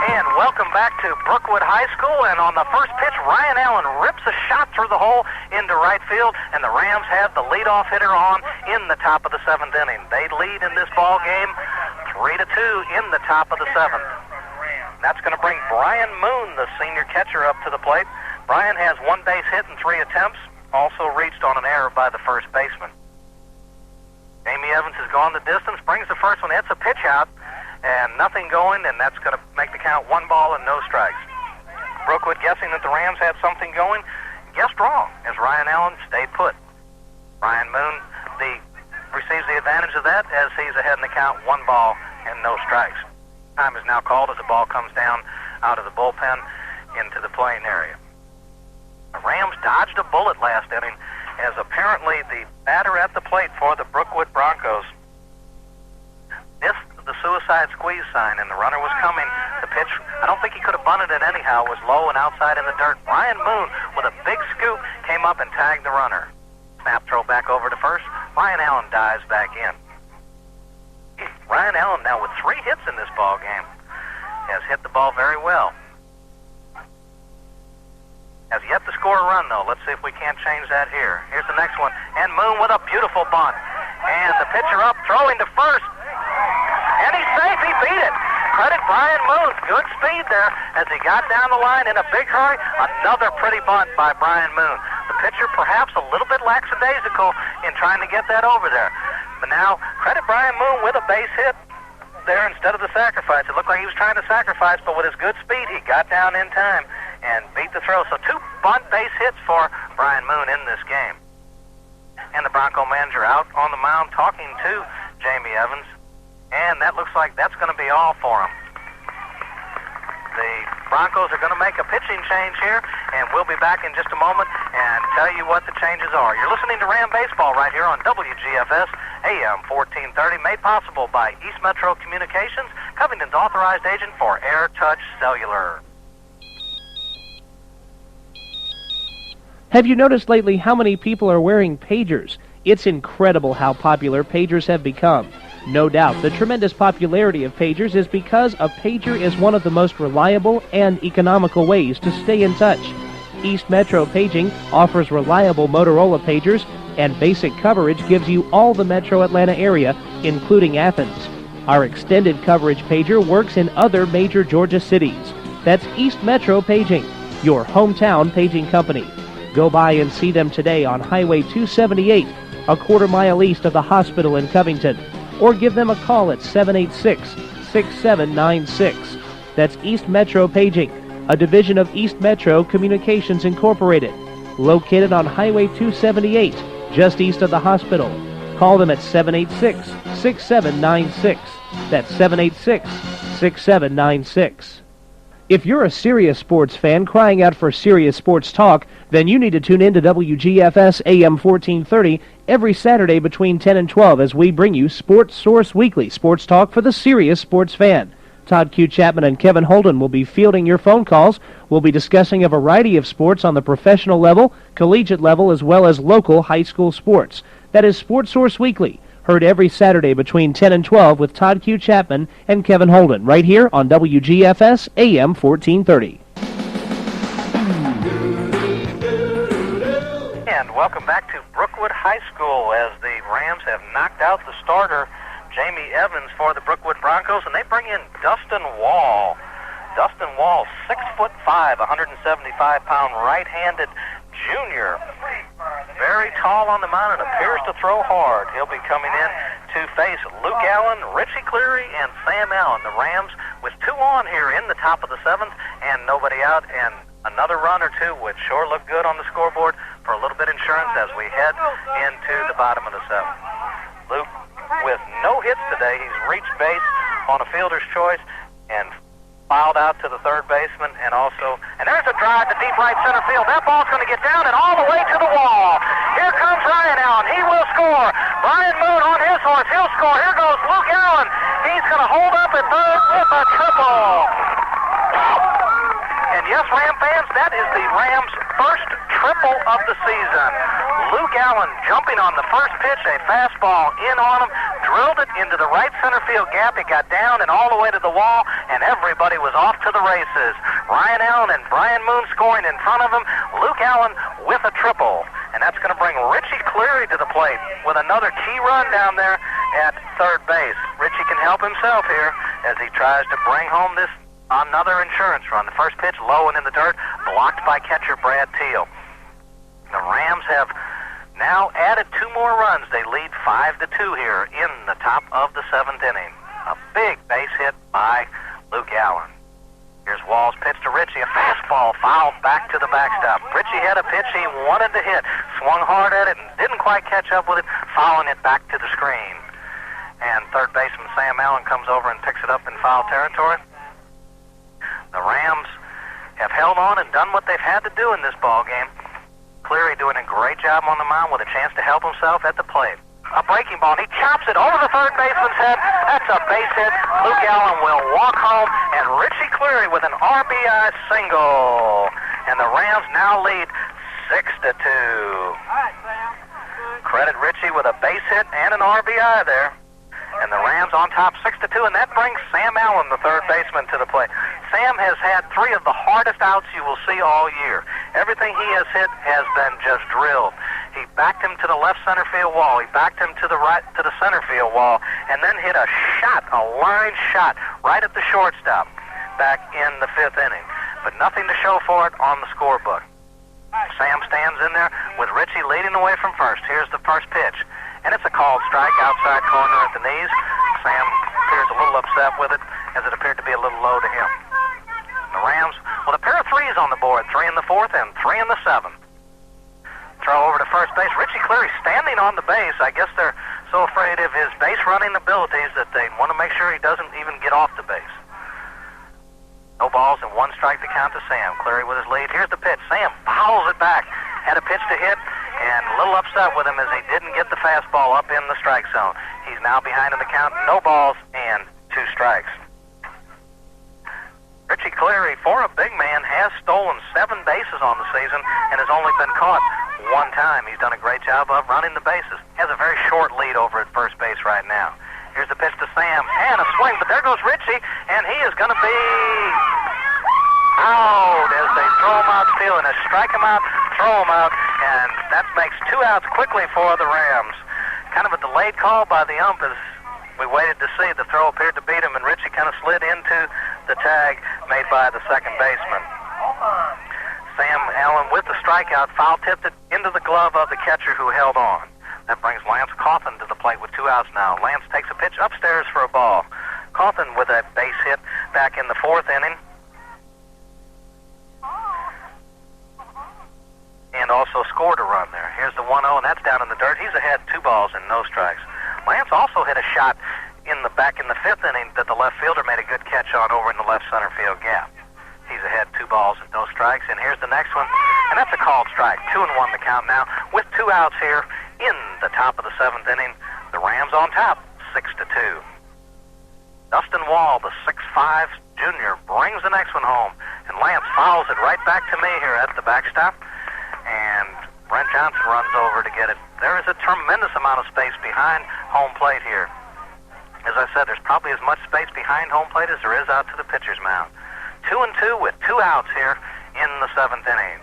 And welcome back to Brookwood High School, and on the first pitch, Ryan Allen rips a shot through the hole into right field, and the Rams have the leadoff hitter on in the top of the seventh inning. They lead in this ball game 3-2 in the top of the seventh. That's going to bring Brian Moon, the senior catcher, up to the plate. Brian has one base hit in 3 attempts, also reached on an error by the first baseman. Jamie Evans has gone the distance, brings the first one, hits a pitch out, and nothing going, and that's going to make the count 1 ball and no strikes. Brookwood, guessing that the Rams had something going, guessed wrong as Ryan Allen stayed put. Brian Moon receives the advantage of that as he's ahead in the count, 1 ball and no strikes. Time is now called as the ball comes down out of the bullpen into the playing area. The Rams dodged a bullet last inning as apparently the batter at the plate for the Brookwood Broncos missed the suicide squeeze sign, and the runner was coming. The pitch, I don't think he could have bunted it anyhow, was low and outside in the dirt. Ryan Moon, with a big scoop, came up and tagged the runner. Snap throw back over to first. Ryan Allen dives back in. Ryan Allen, now with 3 hits in this ball game, has hit the ball very well. Has yet to score a run, though. Let's see if we can't change that here. Here's the next one, and Moon with a beautiful bunt. And the pitcher up, throwing to first. And he's safe. He beat it. Credit Brian Moon. Good speed there as he got down the line in a big hurry. Another pretty bunt by Brian Moon. The pitcher perhaps a little bit lackadaisical in trying to get that over there. But now, credit Brian Moon with a base hit there instead of the sacrifice. It looked like he was trying to sacrifice, but with his good speed, he got down in time and beat the throw. So 2 bunt base hits for Brian Moon in this game. And the Bronco manager out on the mound talking to Jamie Evans. And that looks like that's going to be all for him. The Broncos are going to make a pitching change here, and we'll be back in just a moment and tell you what the changes are. You're listening to Ram Baseball right here on WGFS AM 1430, made possible by East Metro Communications, Covington's authorized agent for Air Touch Cellular.
Have you noticed lately how many people are wearing pagers? It's incredible how popular pagers have become. No doubt, the tremendous popularity of pagers is because a pager is one of the most reliable and economical ways to stay in touch. East Metro Paging offers reliable Motorola pagers, and basic coverage gives you all the Metro Atlanta area, including Athens. Our extended coverage pager works in other major Georgia cities. That's East Metro Paging, your hometown paging company. Go by and see them today on Highway 278, a quarter-mile east of the hospital in Covington. Or give them a call at 786-6796. That's East Metro Paging, a division of East Metro Communications Incorporated, located on Highway 278, just east of the hospital. Call them at 786-6796. That's 786-6796. If you're a serious sports fan crying out for serious sports talk, then you need to tune in to WGFS AM 1430 every Saturday between 10 and 12 as we bring you Sports Source Weekly, sports talk for the serious sports fan. Todd Q. Chapman and Kevin Holden will be fielding your phone calls. We'll be discussing a variety of sports on the professional level, collegiate level, as well as local high school sports. That is Sports Source Weekly, heard every Saturday between 10 and 12 with Todd Q. Chapman and Kevin Holden, right here on WGFS AM 1430.
And welcome back to Brookwood High School as the Rams have knocked out the starter Jamie Evans for the Brookwood Broncos, and they bring in Dustin Wall. Dustin Wall, 6'5", 175-pound right-handed junior. Very tall on the mound and appears to throw hard. He'll be coming in to face Luke Allen, Richie Cleary, and Sam Allen. The Rams with 2 on here in the top of the 7th and nobody out, and another run or two would sure look good on the scoreboard for a little bit of insurance as we head into the bottom of the 7th. Luke with no hits today. He's reached base on a fielder's choice and fouled out to the third baseman, and there's a drive to deep right center field. That ball's going to get down and all the way to the wall. Here comes Ryan Allen. He will score. Brian Moon on his horse. He'll score. Here goes Luke Allen. He's going to hold up at third with a triple. And yes, Ram fans, that is the Rams' first triple of the season. Luke Allen jumping on the first pitch, a fastball in on him, drilled it into the right center field gap. It got down and all the way to the wall, and everybody was off to the races. Ryan Allen and Brian Moon scoring in front of him. Luke Allen with a triple, and that's going to bring Richie Cleary to the plate with another key run down there at third base. Richie can help himself here as he tries to bring home this another insurance run. The first pitch low and in the dirt, blocked by catcher Brad Teal. The Rams have now added 2 more runs. They lead 5-2 here in the top of the 7th inning. A big base hit by Luke Allen. Here's Wall's pitch to Richie. A fastball fouled back to the backstop. Richie had a pitch he wanted to hit, swung hard at it and didn't quite catch up with it, fouling it back to the screen. And third baseman Sam Allen comes over and picks it up in foul territory. The Rams have held on and done what they've had to do in this ball game. Cleary doing a great job on the mound with a chance to help himself at the plate. A breaking ball, and he chops it over the third baseman's head. That's a base hit. Luke Allen will walk home, and Richie Cleary with an RBI single. And the Rams now lead 6-2. Credit Richie with a base hit and an RBI there. And the Rams on top 6-2, and that brings Sam Allen, the third baseman, to the plate. Sam has had 3 of the hardest outs you will see all year. Everything he has hit has been just drilled. He backed him to the left center field wall. He backed him to the right to the center field wall, and then hit a shot, a line shot, right at the shortstop back in the 5th inning. But nothing to show for it on the scorebook. Sam stands in there with Richie leading away from first. Here's the first pitch. And it's a called strike outside corner at the knees. Sam appears a little upset with it, as it appeared to be a little low to him. The Rams with a pair of 3s on the board, 3 in the 4th and 3 in the 7th. Throw over to first base. Richie Cleary standing on the base. I guess they're so afraid of his base running abilities that they want to make sure he doesn't even get off the base. No balls and 1 strike to count to Sam. Cleary with his lead. Here's the pitch. Sam fouls it back. Had a pitch to hit, and a little upset with him as he didn't get the fastball up in the strike zone. He's now behind in the count. No balls and 2 strikes. Richie Cleary, for a big man, has stolen 7 bases on the season and has only been caught 1 time. He's done a great job of running the bases. Has a very short lead over at first base right now. Here's the pitch to Sam, and a swing, but there goes Richie, and he is going to be out as they throw him out the field, and they strike him out, throw him out, and that makes 2 outs quickly for the Rams. Kind of a delayed call by the ump as we waited to see. The throw appeared to beat him, and Richie kind of slid into the tag made by the second baseman. Sam Allen with the strikeout, foul tipped it into the glove of the catcher who held on. That brings Lance Coffin to the plate with 2 outs now. Lance takes a pitch upstairs for a ball. Coffin with a base hit back in the 4th inning. And also scored a run there. Here's the 1-0, and that's down in the dirt. He's ahead 2 balls and no strikes. Lance also hit a shot back in the 5th inning that the left fielder made a good catch on over in the left center field gap. He's ahead 2 balls and no strikes. And here's the next one, and that's a called strike. 2-1 the count now with 2 outs here in the top of the 7th inning. The Rams on top, 6-2. Dustin Wall, the 6'5" junior, brings the next one home, and Lance fouls it right back to me here at the backstop. And Brent Johnson runs over to get it. There is a tremendous amount of space behind home plate here. As I said, there's probably as much space behind home plate as there is out to the pitcher's mound. 2-2 with 2 outs here in the 7th inning.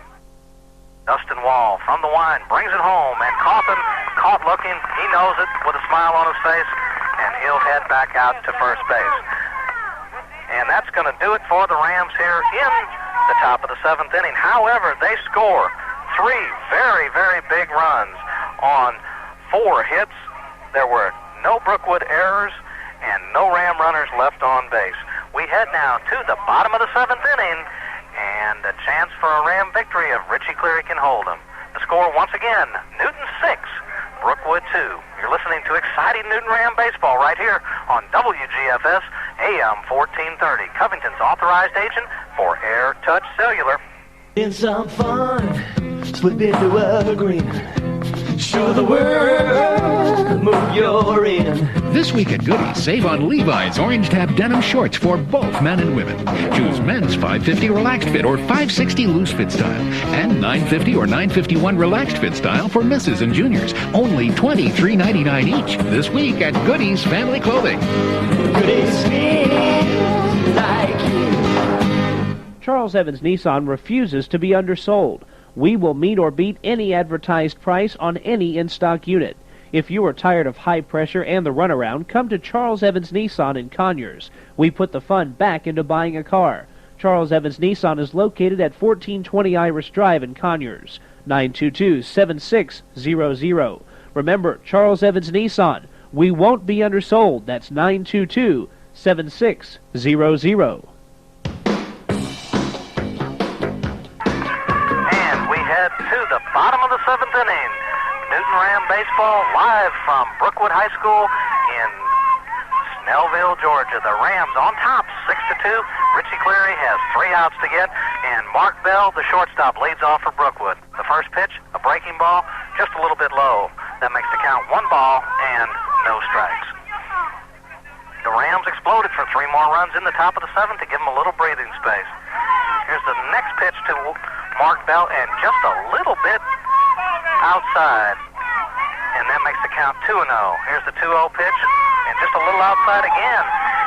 Dustin Wall from the wind brings it home, and Coffin caught looking. He knows it with a smile on his face, and he'll head back out to first base. And that's going to do it for the Rams here in the top of the 7th inning. However, they score 3 very, very big runs on 4 hits. There were no Brookwood errors and no Ram runners left on base. We head now to the bottom of the 7th inning and a chance for a Ram victory if Richie Cleary can hold them. The score once again, Newton 6, Brookwood 2. You're listening to exciting Newton Ram baseball right here on WGFS AM 1430, Covington's authorized agent for Air Touch Cellular.
In some fun, slip into a green. Show the world the move you're in.
This week at Goodies, save on Levi's Orange Tab denim shorts for both men and women. Choose men's 550 relaxed fit or 560 loose fit style, and 950 or 951 relaxed fit style for misses and juniors. Only $23.99 each. This week at Goodies Family Clothing.
Goodies feel like you.
Charles Evans Nissan refuses to be undersold. We will meet or beat any advertised price on any in-stock unit. If you are tired of high pressure and the runaround, come to Charles Evans Nissan in Conyers. We put the fun back into buying a car. Charles Evans Nissan is located at 1420 Irish Drive in Conyers, 922-7600. Remember, Charles Evans Nissan. We won't be undersold. That's 922-7600.
To the bottom of the 7th inning. Newton Ram baseball live from Brookwood High School in Snellville, Georgia. The Rams on top, 6-2. Richie Cleary has 3 outs to get, and Mark Bell, the shortstop, leads off for Brookwood. The first pitch, a breaking ball, just a little bit low. That makes the count 1 ball and no strikes. The Rams exploded for 3 more runs in the top of the 7th to give them a little breathing space. Here's the next pitch to Mark Bell, and just a little bit outside, and that makes the count 2-0. Here's the 2-0 pitch, and just a little outside again,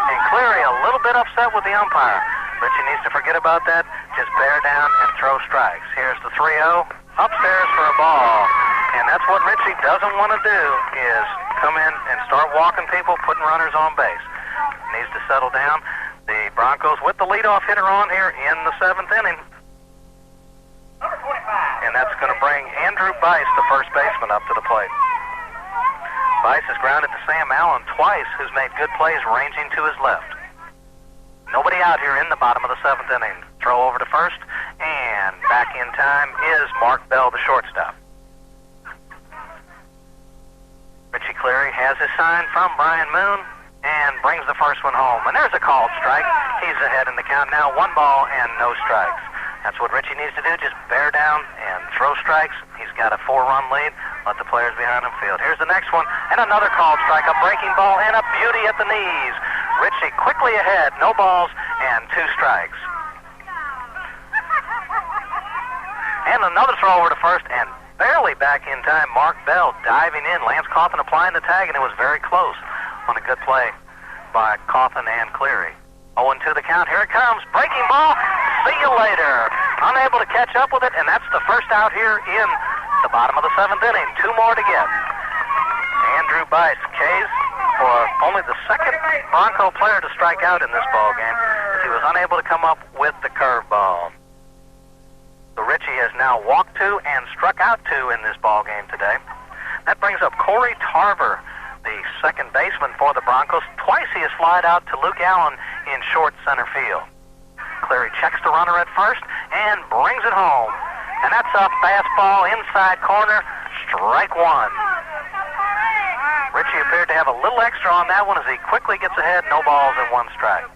and Cleary a little bit upset with the umpire. Richie needs to forget about that, just bear down and throw strikes. Here's the 3-0, upstairs for a ball, and that's what Richie doesn't want to do, is come in and start walking people, putting runners on base. Needs to settle down. The Broncos with the leadoff hitter on here in the 7th inning. And that's going to bring Andrew Bice, the first baseman, up to the plate. Bice has grounded to Sam Allen twice, who's made good plays ranging to his left. Nobody out here in the bottom of the 7th inning. Throw over to first, and back in time is Mark Bell, the shortstop. Richie Cleary has his sign from Brian Moon and brings the first one home. And there's a called strike. He's ahead in the count now, 1 ball and no strikes. That's what Richie needs to do, just bear down and throw strikes. He's got a 4-run lead. Let the players behind him field. Here's the next one, and another called strike, a breaking ball, and a beauty at the knees. Richie quickly ahead, no balls and 2 strikes. And another throw over to first, and barely back in time, Mark Bell diving in. Lance Coffin applying the tag, and it was very close on a good play by Coffin and Cleary. 0-2 the count. Here it comes. Breaking ball. See you later. Unable to catch up with it, and that's the first out here in the bottom of the 7th inning. 2 more to get. Andrew Bice, K's for only the second Bronco player to strike out in this ball game. He was unable to come up with the curveball. So Richie has now walked 2 and struck out 2 in this ball game today. That brings up Corey Tarver, the second baseman for the Broncos. Twice he has flied out to Luke Allen in short center field. Cleary checks the runner at first and brings it home. And that's a fastball inside corner, strike 1. Richie appeared to have a little extra on that one as he quickly gets ahead, no balls and 1 strike.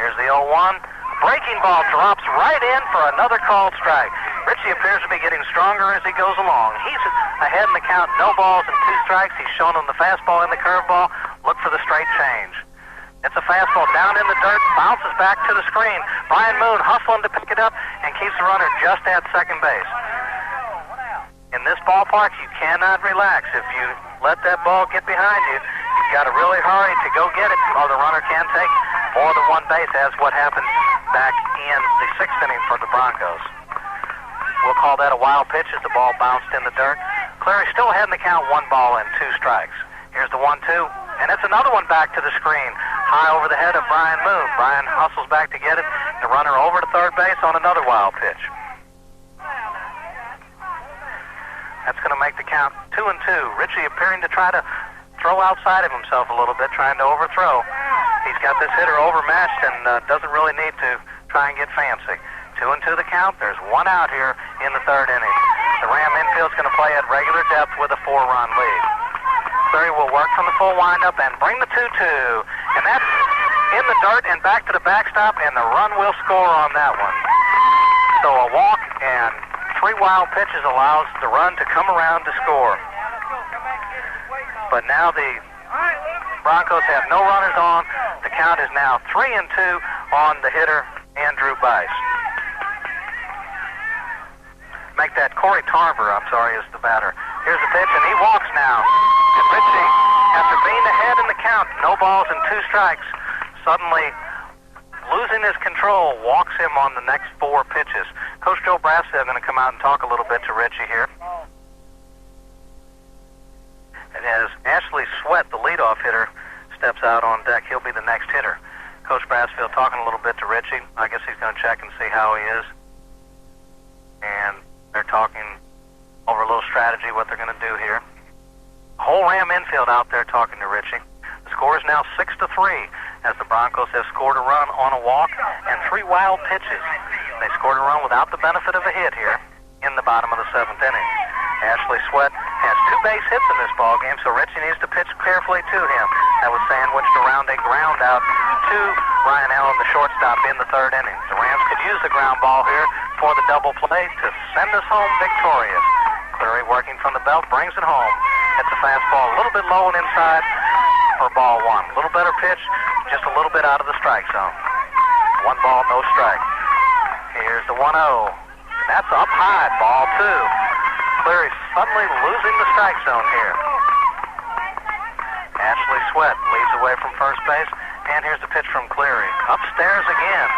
Here's the 0-1. Breaking ball drops right in for another called strike. Richie appears to be getting stronger as he goes along. He's ahead in the count, no balls and 2 strikes. He's shown him the fastball and the curveball. Look for the straight change. It's a fastball down in the dirt, bounces back to the screen. Brian Moon hustling to pick it up and keeps the runner just at second base. In this ballpark, you cannot relax. If you let that ball get behind you, you've got to really hurry to go get it, or the runner can take more than 1 base, as what happened back in the 6th inning for the Broncos. We'll call that a wild pitch as the ball bounced in the dirt. Cleary still ahead in the count, 1 ball and 2 strikes. Here's the 1-2. And it's another one back to the screen, high over the head of Brian Moon. Brian hustles back to get it. The runner over to third base on another wild pitch. That's going to make the count 2-2. Richie appearing to try to throw outside of himself a little bit, trying to overthrow. He's got this hitter overmatched and doesn't really need to try and get fancy. 2-2 the count. There's one out here in the third inning. The Ram infield's going to play at regular depth with a 4-run lead. Cleary will work from the full windup and bring the 2-2. And that's in the dirt and back to the backstop, and the run will score on that one. So a walk and 3 wild pitches allows the run to come around to score. But now the Broncos have no runners on. The count is now 3-2 on the hitter, Andrew Bice. Make that Corey Tarver, is the batter. Here's the pitch, and he walks now. And Richie, after being ahead in the count, no balls and 2 strikes, suddenly losing his control, walks him on the next 4 pitches. Coach Joe Brasfield going to come out and talk a little bit to Richie here. And as Ashley Sweat, the leadoff hitter, steps out on deck, he'll be the next hitter. Coach Brasfield talking a little bit to Richie. I guess he's going to check and see how he is. And they're talking over a little strategy, what they're going to do here. Whole Ram infield out there talking to Richie. The score is now 6-3 as the Broncos have scored a run on a walk and 3 wild pitches. They scored a run without the benefit of a hit here in the bottom of the 7th inning. Ashley Sweat has 2 base hits in this ball game, so Richie needs to pitch carefully to him. That was sandwiched around a ground out to Ryan Allen, the shortstop, in the 3rd inning. The Rams could use the ground ball here for the double play to send us home victorious. Cleary working from the belt, brings it home. Hits a fastball a little bit low and inside for ball 1. A little better pitch, just a little bit out of the strike zone. 1 ball, no strike. Here's the 1-0. That's up high, ball 2. Cleary suddenly losing the strike zone here. Ashley Sweat leads away from first base, and here's the pitch from Cleary. Upstairs again.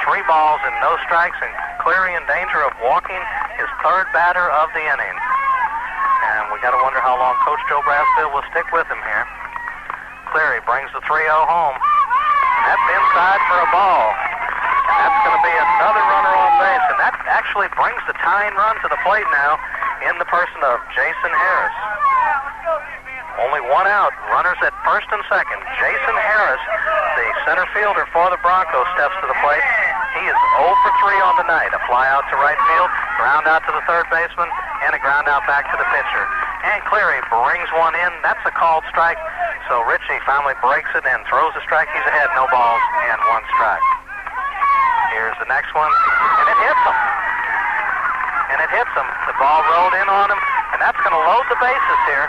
3 balls and no strikes, and Cleary in danger of walking his 3rd batter of the inning. And we got to wonder how long Coach Joe Brasfield will stick with him here. Cleary brings the 3-0 home. That's inside for a ball. And that's going to be another runner on base, and that actually brings the tying run to the plate now in the person of Jason Harris. Only 1 out. Runners at first and second. Jason Harris, the center fielder for the Broncos, steps to the plate. He is 0 for 3 on the night. A fly out to right field, ground out to the 3rd baseman, and a ground out back to the pitcher. And Cleary brings one in. That's a called strike. So Richie finally breaks it and throws a strike. He's ahead. No balls and 1 strike. Here's the next one, and it hits him. The ball rolled in on him, and that's going to load the bases here.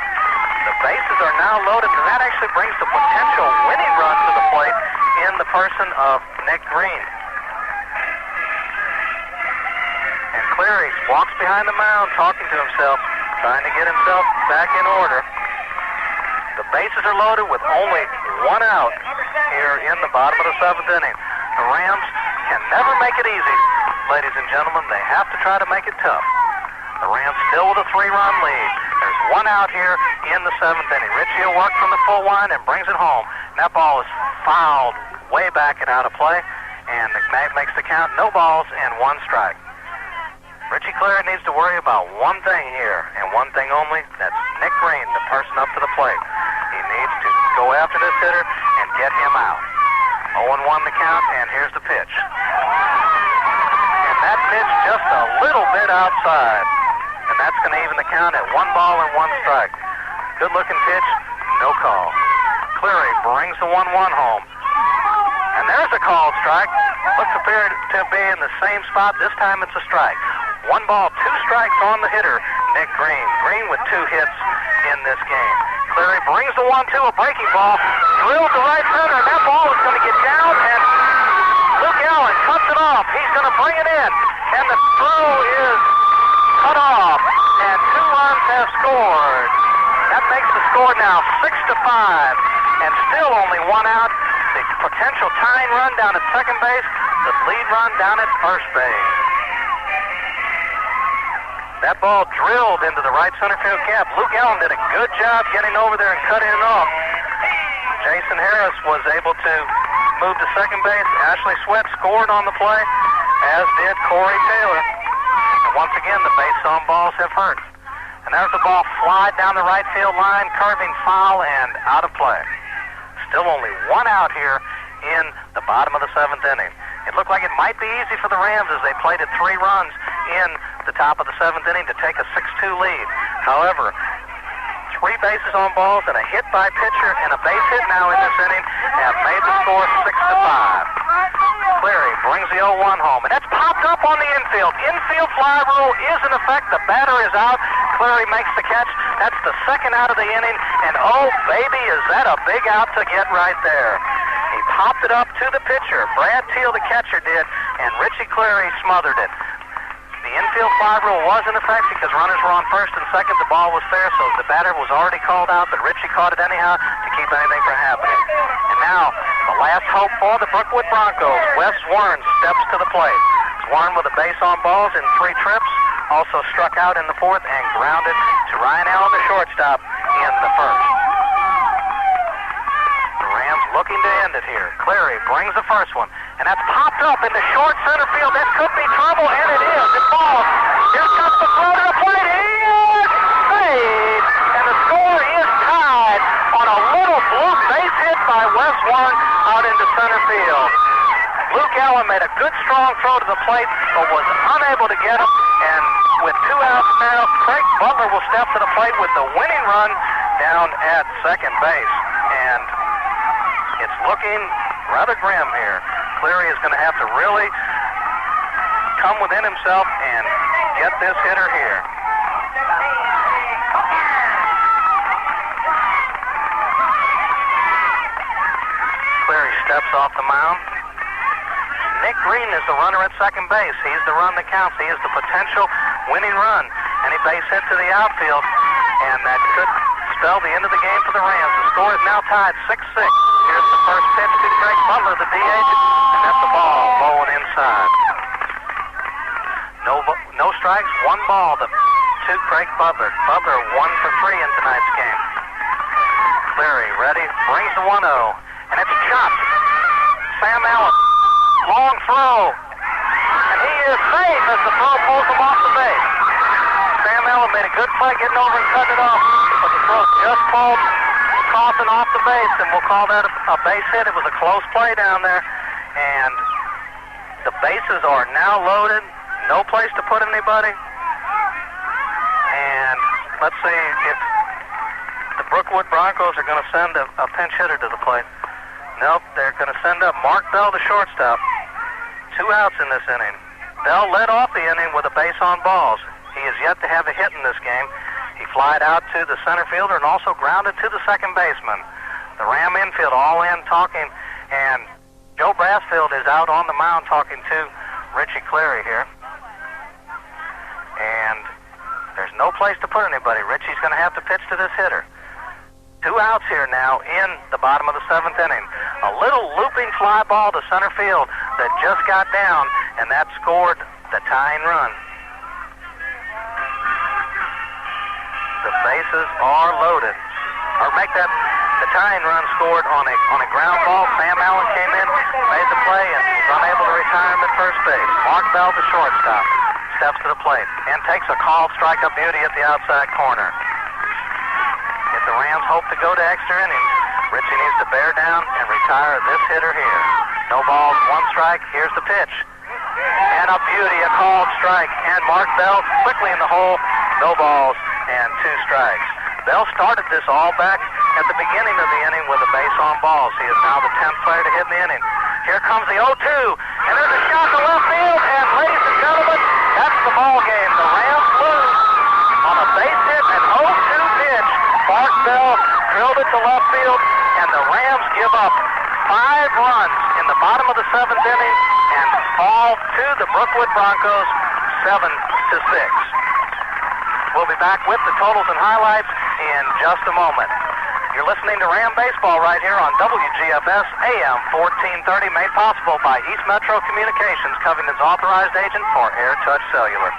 The bases are now loaded, and that actually brings the potential winning run to the plate in the person of Nick Green. And Cleary walks behind the mound, talking to himself, trying to get himself back in order. The bases are loaded with only 1 out here in the bottom of the 7th inning. The Rams can never make it easy, ladies and gentlemen. They have to try to make it tough. The Rams still with a 3-run lead. There's 1 out here in the 7th inning. Richie will work from the full wind and brings it home. That ball is fouled way back and out of play, and that makes the count no balls and 1 strike. Richie Cleary needs to worry about one thing here, and one thing only. That's Nick Green, the person up to the plate. He needs to go after this hitter and get him out. 0-1 the count, and here's the pitch. And that pitch just a little bit outside. And that's going to even the count at 1 ball and 1 strike. Good-looking pitch, no call. Cleary brings the 1-1 home. And there's a called strike. Looks appear to be in the same spot. This time it's a strike. 1 ball, 2 strikes on the hitter, Nick Green. Green with 2 hits in this game. Cleary brings the 1-2, a breaking ball, drilled to right center, and that ball is going to get down, and Luke Allen cuts it off. He's going to bring it in, and the throw is cut off, and 2 runs have scored. That makes the score now 6-5, and still only 1 out. The potential tying run down at second base, the lead run down at first base. That ball drilled into the right center field gap. Luke Allen did a good job getting over there and cutting it off. Jason Harris was able to move to second base. Ashley Sweat scored on the play, as did Corey Taylor. And once again, the base on balls have hurt. And there's the ball fly down the right field line, curving foul and out of play. Still only one out here in the bottom of the seventh inning. It looked like it might be easy for the Rams as they played at 3 runs in the top of the seventh inning to take a 6-2 lead. However, 3 bases on balls and a hit by pitcher and a base hit now in this inning have made the score 6-5. Cleary brings the 0-1 home, and that's popped up on the infield. Infield fly rule is in effect. The batter is out. Cleary makes the catch. That's the second out of the inning, and oh, baby, is that a big out to get right there. He popped it up to the pitcher. Brad Teal, the catcher, did, and Richie Cleary smothered it. The infield fly rule was in effect because runners were on first and second. The ball was fair, so the batter was already called out, but Richie caught it anyhow to keep anything from happening. And now, the last hope for the Brookwood Broncos. Wes Warren steps to the plate. Warren with a base on balls in 3 trips, also struck out in the 4th and grounded to Ryan Allen, the shortstop, in the 1st. The Rams looking to end it here. Cleary brings the first one, and that's popped up into short center field. That could be trouble, and it is. It falls. Here comes the throw to the plate. He is saved, and the score is tied on a little blue base hit by Wes Warren out into center field. Luke Allen made a good, strong throw to the plate, but was unable to get him. And with 2 outs now, Craig Butler will step to the plate with the winning run down at second base. And it's looking rather grim here. Cleary is going to have to really come within himself and get this hitter here. Cleary steps off the mound. Nick Green is the runner at second base. He's the run that counts. He is the potential winning run. And he base hit to the outfield, and that could spell the end of the game for the Rams. The score is now tied 6-6. Here's the first pitch to Craig Butler, the DH, and that's the ball rolling inside. No strikes, 1 ball to Craig Butler. Butler 1 for 3 in tonight's game. Cleary ready, brings the 1-0, and it's chopped. Sam Allen. Long throw, and he is safe as the throw pulls him off the base. Sam Allen made a good play getting over and cutting it off, but the throw just pulled Coffin off the base, and we'll call that a base hit. It was a close play down there, and the bases are now loaded. No place to put anybody. And let's see if the Brookwood Broncos are going to send a pinch hitter to the plate. Nope, they're going to send up Mark Bell, the shortstop. 2 outs in this inning. Bell led off the inning with a base on balls. He is yet to have a hit in this game. He flied out to the center fielder and also grounded to the second baseman. The Ram infield all in talking, and Joe Brassfield is out on the mound talking to Richie Cleary here. And there's no place to put anybody. Richie's going to have to pitch to this hitter. 2 outs here now in the bottom of the 7th inning. A little looping fly ball to center field that just got down, and that scored the tying run. The bases are loaded. Or make that the tying run scored on a ground ball. Sam Allen came in, made the play, and was unable to retire him at first base. Mark Bell, the shortstop, steps to the plate and takes a called strikeout beauty at the outside corner. If the Rams hope to go to extra innings, Richie needs to bear down and retire this hitter here. No balls, 1 strike. Here's the pitch. And a beauty, a called strike. And Mark Bell quickly in the hole. No balls and 2 strikes. Bell started this all back at the beginning of the inning with a base on balls. He is now the 10th player to hit in the inning. Here comes the 0-2. And there's a shot to left field. And ladies and gentlemen, that's the ball game. The Rams lose on a base hit and 0-2 pitch. Mark Bell drilled it to left field, and the Rams give up 5 runs in the bottom of the 7th inning and fall to the Brookwood Broncos 7-6. We'll be back with the totals and highlights in just a moment. You're listening to Ram Baseball right here on WGFS AM 1430, made possible by East Metro Communications, Covington's authorized agent for Air Touch Cellular.